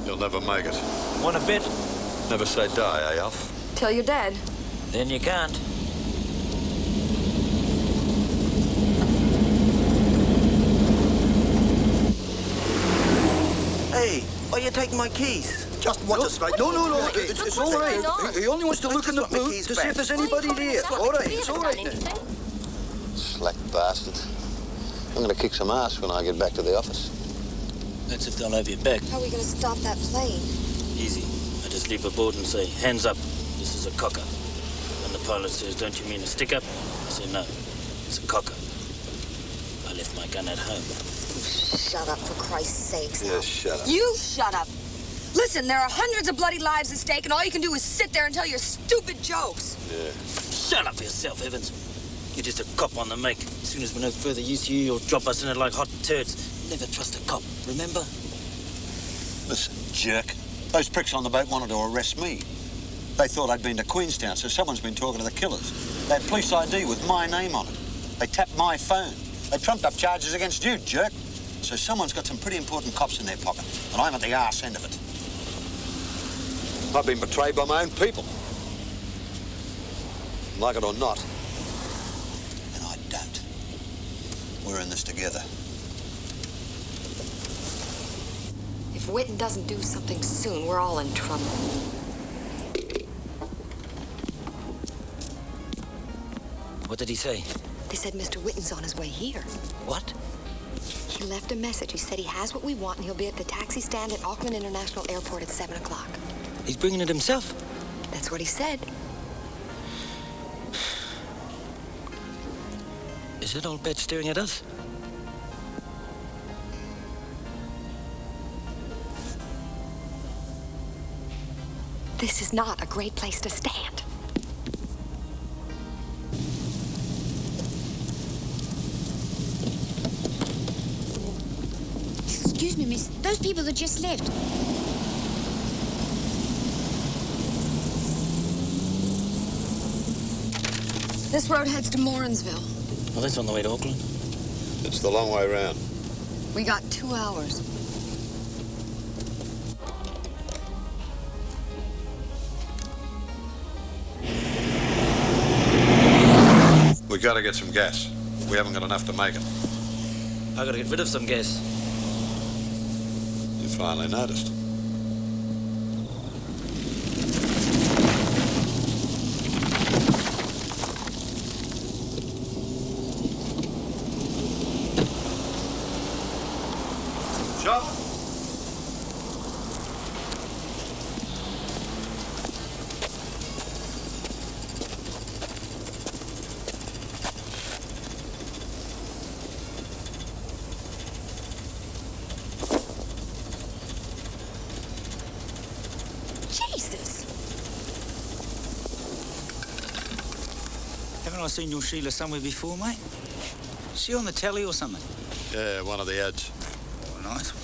You'll never make it. Want a bet? Never say die, eh, Alf? Till you're dead. Then you can't. Hey, why are you taking my keys? Just watch us, right? No. It's all right. He only wants to look in the boot to see if there's anybody there. All right, it's all right now. Slack bastard. I'm going to kick some ass when I get back to the office. That's if they'll have your back. How are we going to stop that plane? Easy. I just leap aboard and say, hands up. This is a cocker. And the pilot says, don't you mean a stick-up? I say, no. It's a cocker. I left my gun at home. Shut up, for Christ's sakes. Yeah, shut up. You shut up. Listen, there are hundreds of bloody lives at stake, and all you can do is sit there and tell your stupid jokes. Yeah. Shut up yourself, Evans. You're just a cop on the make. As soon as we're no further use to you, you'll drop us in it like hot turds. Never trust a cop, remember? Listen, jerk. Those pricks on the boat wanted to arrest me. They thought I'd been to Queenstown, so someone's been talking to the killers. They had police ID with my name on it. They tapped my phone. They trumped up charges against you, jerk. So someone's got some pretty important cops in their pocket, and I'm at the arse end of it. I've been betrayed by my own people. Like it or not. And I don't. We're in this together. If Whitten doesn't do something soon, we're all in trouble. What did he say? They said Mr. Whitten's on his way here. What? He left a message. He said he has what we want and he'll be at the taxi stand at Auckland International Airport at 7 o'clock. He's bringing it himself? That's what he said. Is that old bat staring at us? This is not a great place to stand. Excuse me, miss. Those people that just left. This road heads to Morrinsville. Well, that's on the way to Auckland. It's the long way round. We got 2 hours. We gotta get some gas. We haven't got enough to make it. I gotta get rid of some gas. You finally noticed. Shot. Jesus! Haven't I seen your Sheila somewhere before, mate? Is she on the telly or something? Yeah, one of the ads. Oh, nice one.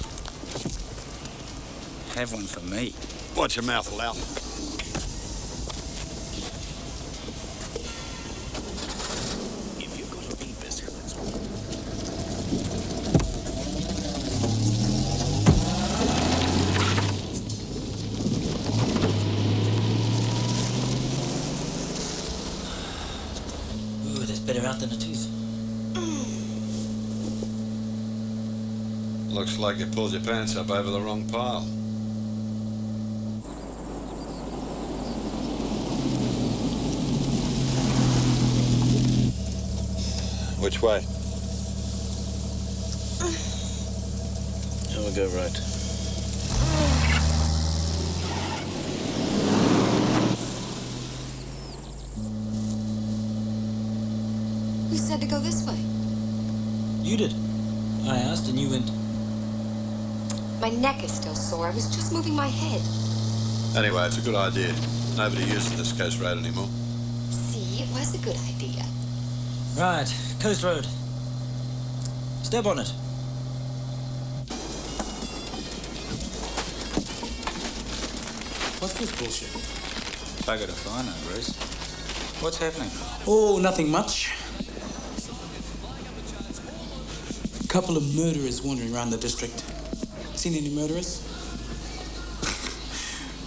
Have one for me. Watch your mouth, Lau. If you've got a beef, that's all. Ooh, that's better out than a tooth. Looks like you pulled your pants up over the wrong pile. Which way? We'll go right. Who said to go this way? You did. I asked and you went. My neck is still sore. I was just moving my head. Anyway, it's a good idea. Nobody uses this coast road anymore. See, it was a good idea. Right, Coast Road. Step on it. What's this bullshit? Bugger if I know, Bruce. What's happening? Oh, nothing much. A couple of murderers wandering around the district. seen any murderers?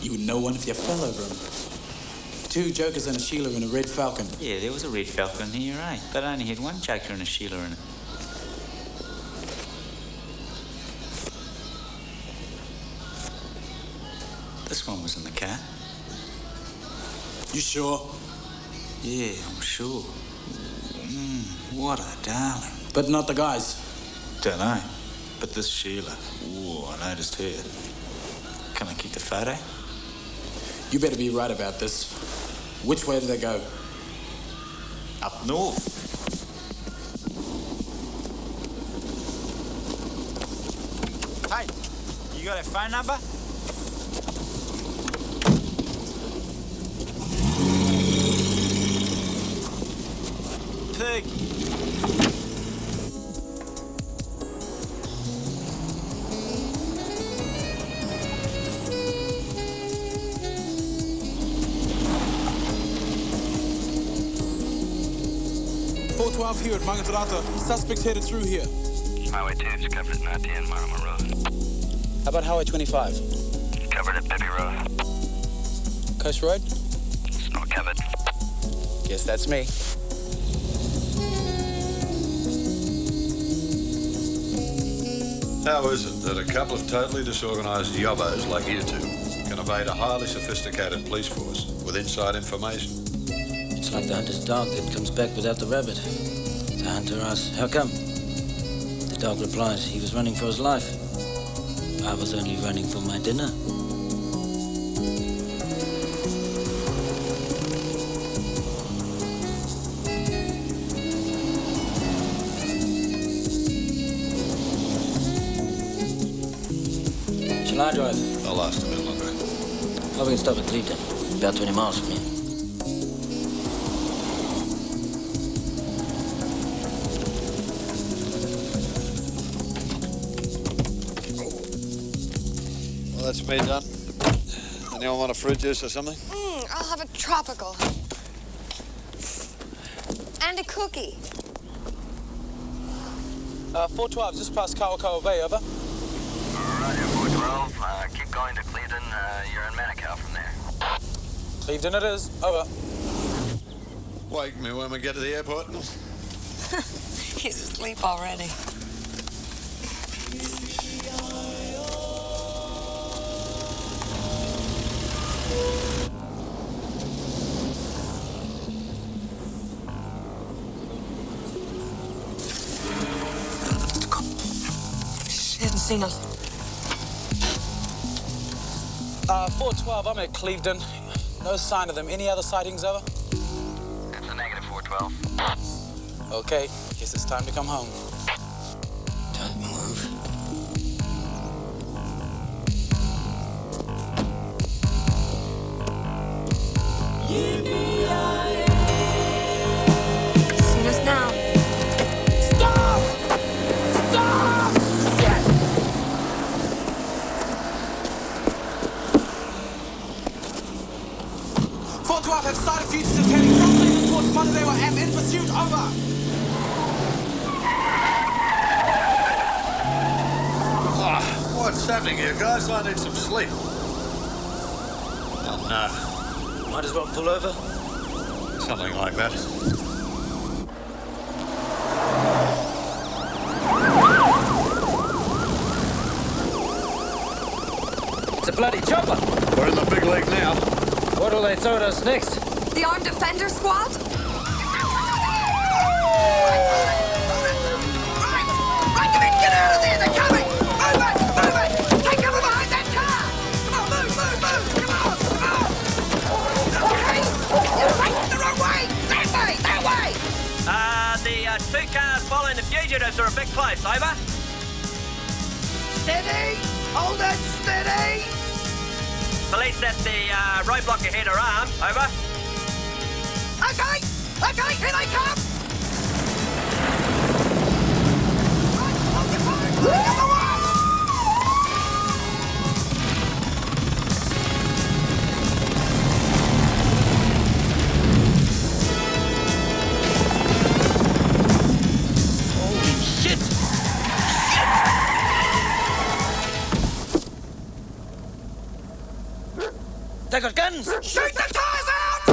You would know one if you fell over them. 2 jokers and a Sheila in a red Falcon. Yeah, there was a red Falcon here, you're right. But I only had 1 joker and a Sheila in it. This one was in the car. You sure? Yeah, I'm sure. What a darling. But not the guys. Dunno. But this Sheila. Ooh, I noticed her. Can I keep the photo? You better be right about this. Which way did they go? Up north. Hey, you got a phone number? Pig. Here at Mangatarata. Suspects headed through here. Highway 2 is covered at 910 Marama Road. How about Highway 25? Covered at Bibby Road. Coast Road? It's not covered. Guess that's me. How is it that a couple of totally disorganised yobbos like you two can evade a highly sophisticated police force with inside information? It's like the hunter's dog that comes back without the rabbit. The hunter asks, how come? The dog replies, he was running for his life. I was only running for my dinner. Shall I drive? I'll last a bit longer. Oh, we can stop at Cleveland, about 20 miles from here. That's me done. Anyone want a fruit juice or something? I'll have a tropical. And a cookie. 412, just past Kawakawa Bay, over. Roger, 412. Keep going to Cleveland. You're in Manukau from there. Cleveland it is, over. Wake me when we get to the airport. He's asleep already. He hasn't seen us. 412, I'm at Cleveland. No sign of them. Any other sightings, over? It's a negative, 412. Okay, guess it's time to come home. Don't move. Seen us now. Stop! Stop! Shit! 412 have sighted fugitives heading from Cleveland towards Montevideo. Am in pursuit, over. What's happening here, guys? I need some sleep. Oh, no. Might as well pull over. Something like that. It's a bloody chopper. We're in the big league now. What'll they throw at us next? The Armed Defender Squad? Right, come in, get out of there, they're coming! Move it, move it! Take cover behind that car! Come on, move, move, move! Come on, come on! Okay, you're facing the wrong way! That way! The 2 cars following the fugitives are a bit close, over. Steady! Hold it, steady! Police at the roadblock ahead are armed, over. Okay, here they come! Right, hold your fire, clear the way! They got guns! Shoot the tires out!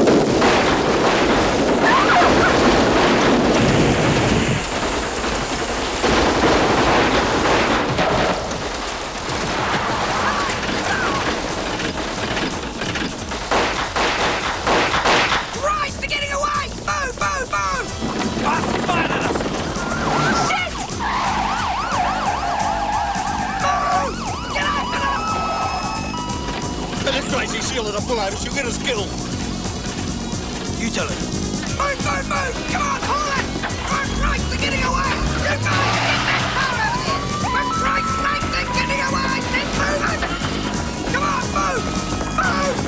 Christ, they're getting away! Move, move, move! Bastard fired at us! Shit! Move! Get up, get up! This crazy shielded a pull over, she'll get us killed. You tell her. Move, move, move! Come on, haul it! For Christ, they're getting away! You guys, get that car out of here! For Christ's sake, they're getting away! They're moving! Come on, move! Move!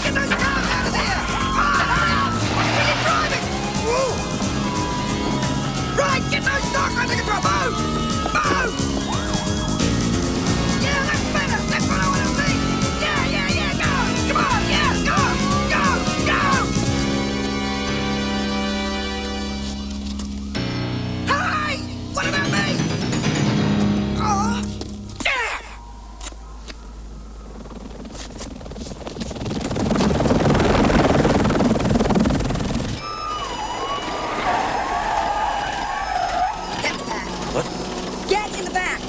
Get those cars out of here! Come on, hurry up! Keep driving! Woo! Right, get those dogs under control! Move! Move! Yeah, that's better! That's what I want to see! Yeah, yeah, yeah, go! Come on, yeah, go! Go! Go! Hey! What about me? Oh, damn! Get in the back. What? Get in the back.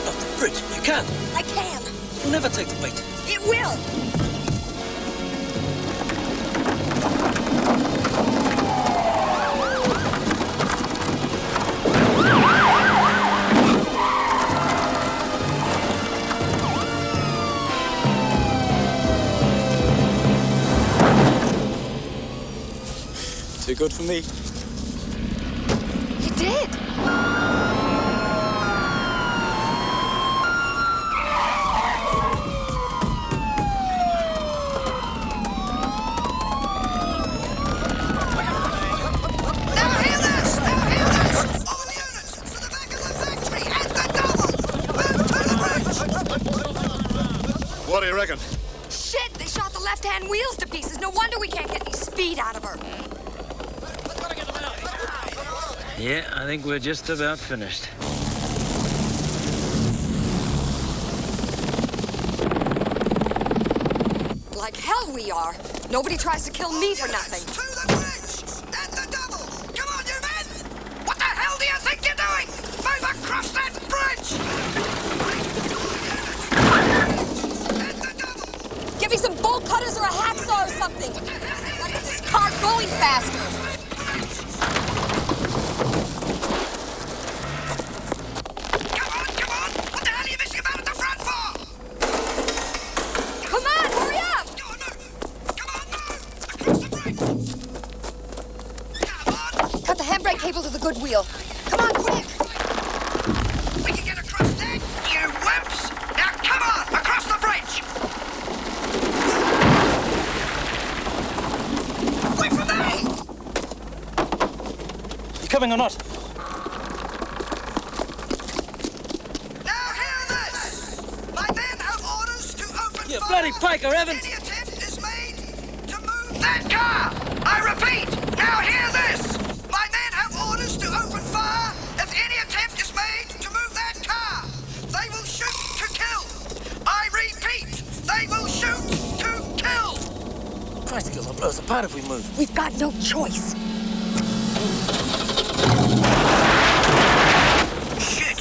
Not the bridge. You can't. I can. You'll never take the weight. It will. Too good for me. You did. Now hear this! Now hear this! All units to the back of the factory and the double! Move to the bridge! What do you reckon? Shit, they shot the left-hand wheels to pieces. No wonder we can't get any speed out of her. Yeah, I think we're just about finished. Like hell we are. Nobody tries to kill me for nothing. To the bridge and the double! Come on, you men! What the hell do you think you're doing? Move across that bridge! And the double! Give me some bolt cutters or a hacksaw or something. Gotta get this car going faster. Come on, come on! What the hell are you missing about at the front for? Come on, hurry up! Go on, move! Come on, move! Across the bridge! Come on! Cut the handbrake cable to the good wheel. Come on, quick! We can get across there, you wimps! Now come on, across the bridge! Wait for me! You coming or not? Now hear this! My men have orders to open You fire bloody piker, if Evans! any attempt is made to move that car! I repeat, now hear this! My men have orders to open fire if any attempt is made to move that car! They will shoot to kill! I repeat, they will shoot to kill! Christ, girls will blow us apart if we move. We've got no choice. Shit!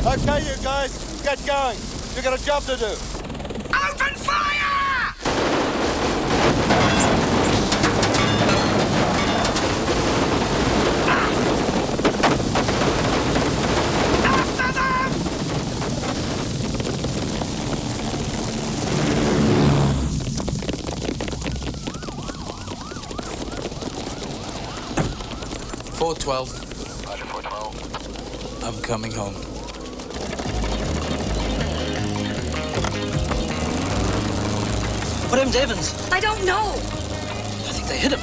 Okay, you guys, get going. You've got a job to do. Open fire! After them! .412. Roger, 412. I'm coming home. What happened to Evans? I don't know. I think they hit him.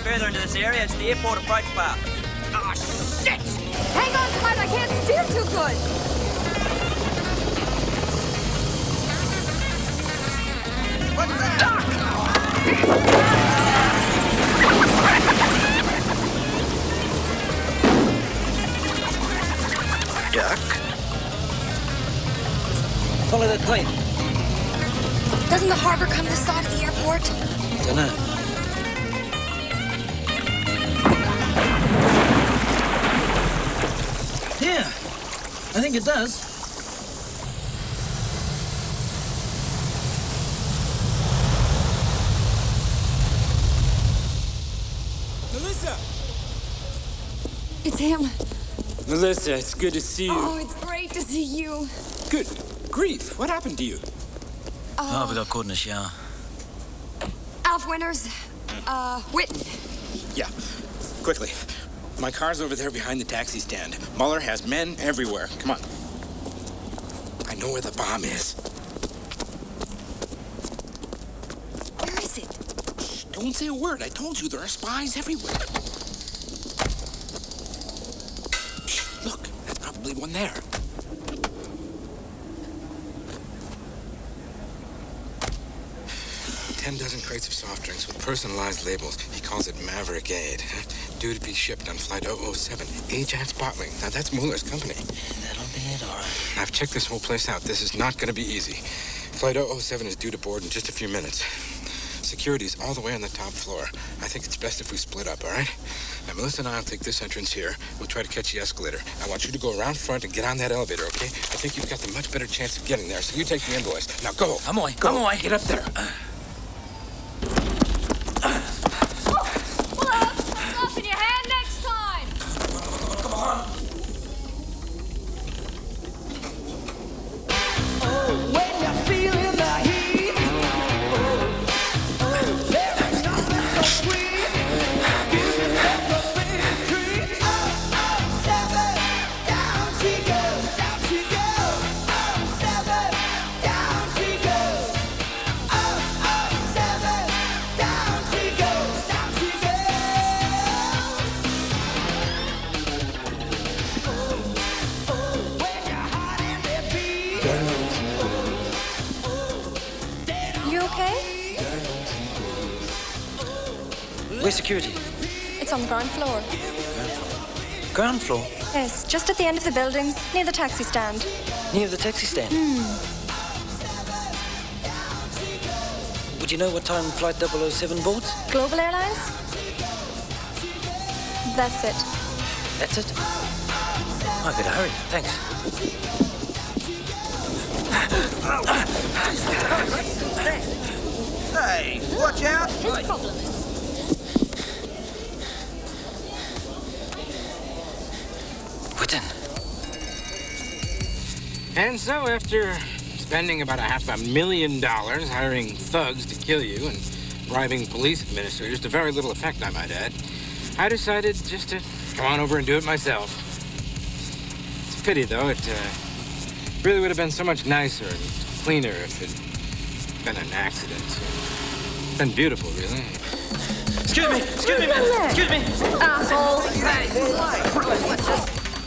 further into this area, it's the airport approach path. Oh, shit! Hang on tight, I can't steer too good. What's the duck? Duck? Follow that plane. Doesn't the harbor come this side of the airport? Dunno. Yeah, I think it does. Melissa! It's him. Melissa, it's good to see you. Oh, it's great to see you. Good grief, what happened to you? Oh, we got caught in a shower. Alf Winters, Witten. Yeah, quickly. My car's over there behind the taxi stand. Muller has men everywhere. Come on. I know where the bomb is. Where is it? Shh, don't say a word. I told you there are spies everywhere. Shh, look, that's probably one there. $10 crates of soft drinks with personalized labels. He calls it Maverick Aid. Due to be shipped on Flight 007. Ajax Bottling. Now, that's Muller's company. That'll be it, all right. I've checked this whole place out. This is not going to be easy. Flight 007 is due to board in just a few minutes. Security's all the way on the top floor. I think it's best if we split up, all right? Now, Melissa and I will take this entrance here. We'll try to catch the escalator. I want you to go around front and get on that elevator, okay? I think you've got the much better chance of getting there, so you take the invoice. Now, go. Come on, Go. come on. Get up there. In your hand next time. Come on. When you're feeling the heat, there is nothing so sweet. Give yourself a big treat. 007, down she goes, down she goes. 007, down she goes. 007, down she goes, down she goes. You okay? Where's security? It's on the ground floor. Ground floor? Yes, just at the end of the buildings, near the taxi stand. Near the taxi stand? Would you know what time Flight 007 boards? Global Airlines? That's it. That's it? I better hurry. Thanks. Hey, watch out! His problem. Witten. And so, after spending about $500,000 hiring thugs to kill you and bribing police administrators to very little effect, I might add, I decided just to come on over and do it myself. It's a pity, though. It really would have been so much nicer and cleaner if it'd been an accident. It's been beautiful, really. Excuse me, man. Excuse me. Asshole.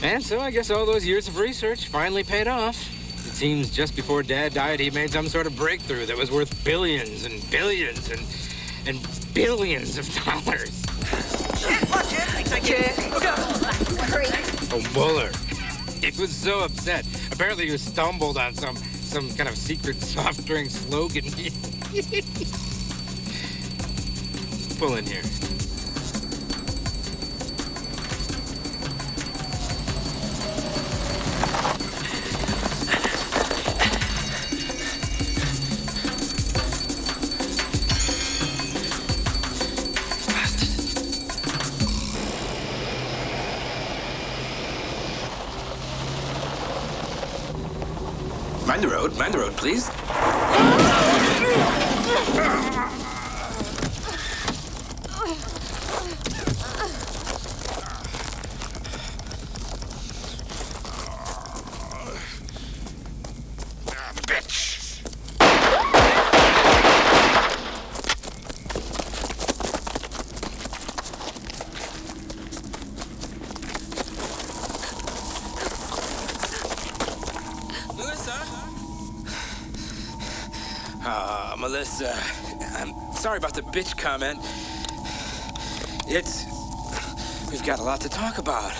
And so I guess all those years of research finally paid off. It seems just before Dad died, he made some sort of breakthrough that was worth billions and billions and billions of dollars. Watch it! Look out! Oh, Muller. He was so upset. Apparently you stumbled on some kind of secret soft drink slogan. Pull in here. Mind the road, please. Melissa, I'm sorry about the bitch comment. We've got a lot to talk about.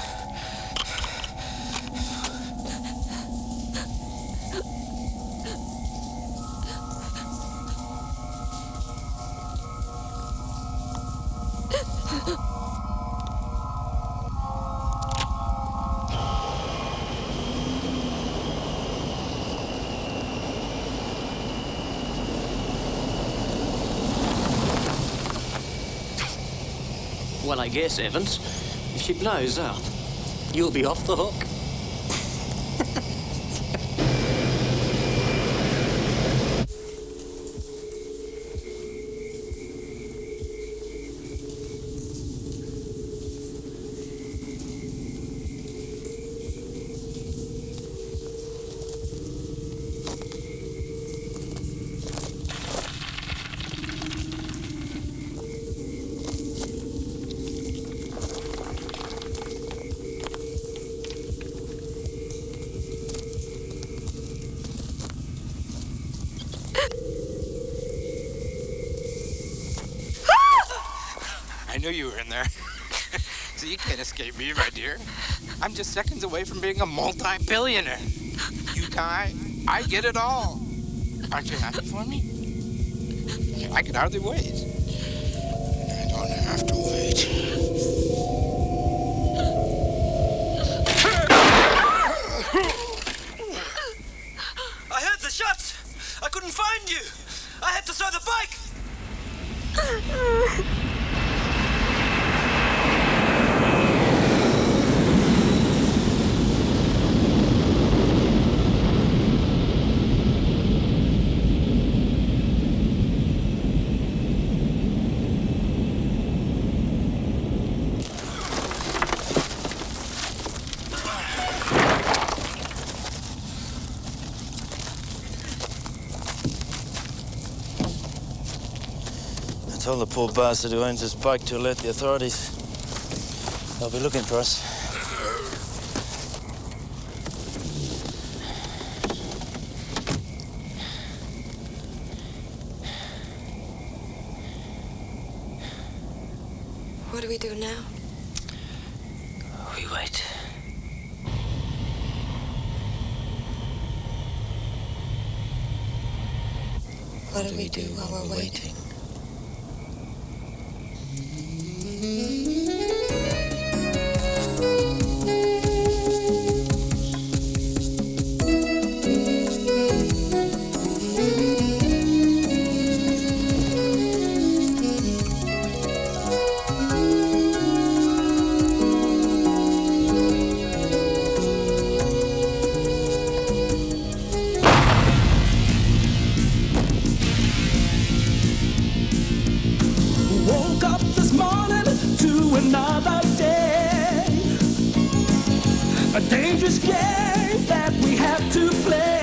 Well, I guess, Evans, if she blows up, you'll be off the hook. I knew you were in there. So you can't escape me, my dear. I'm just seconds away from being a multi-billionaire. You die, I get it all. Aren't you happy for me? I can hardly wait. I don't have to wait. I heard the shots. I couldn't find you. I had to throw the bike. I told the poor bastard who owns this bike to alert the authorities. They'll be looking for us. What do we do now? We wait. What do we do while we're waiting? Woke up this morning to another day. A dangerous game that we have to play.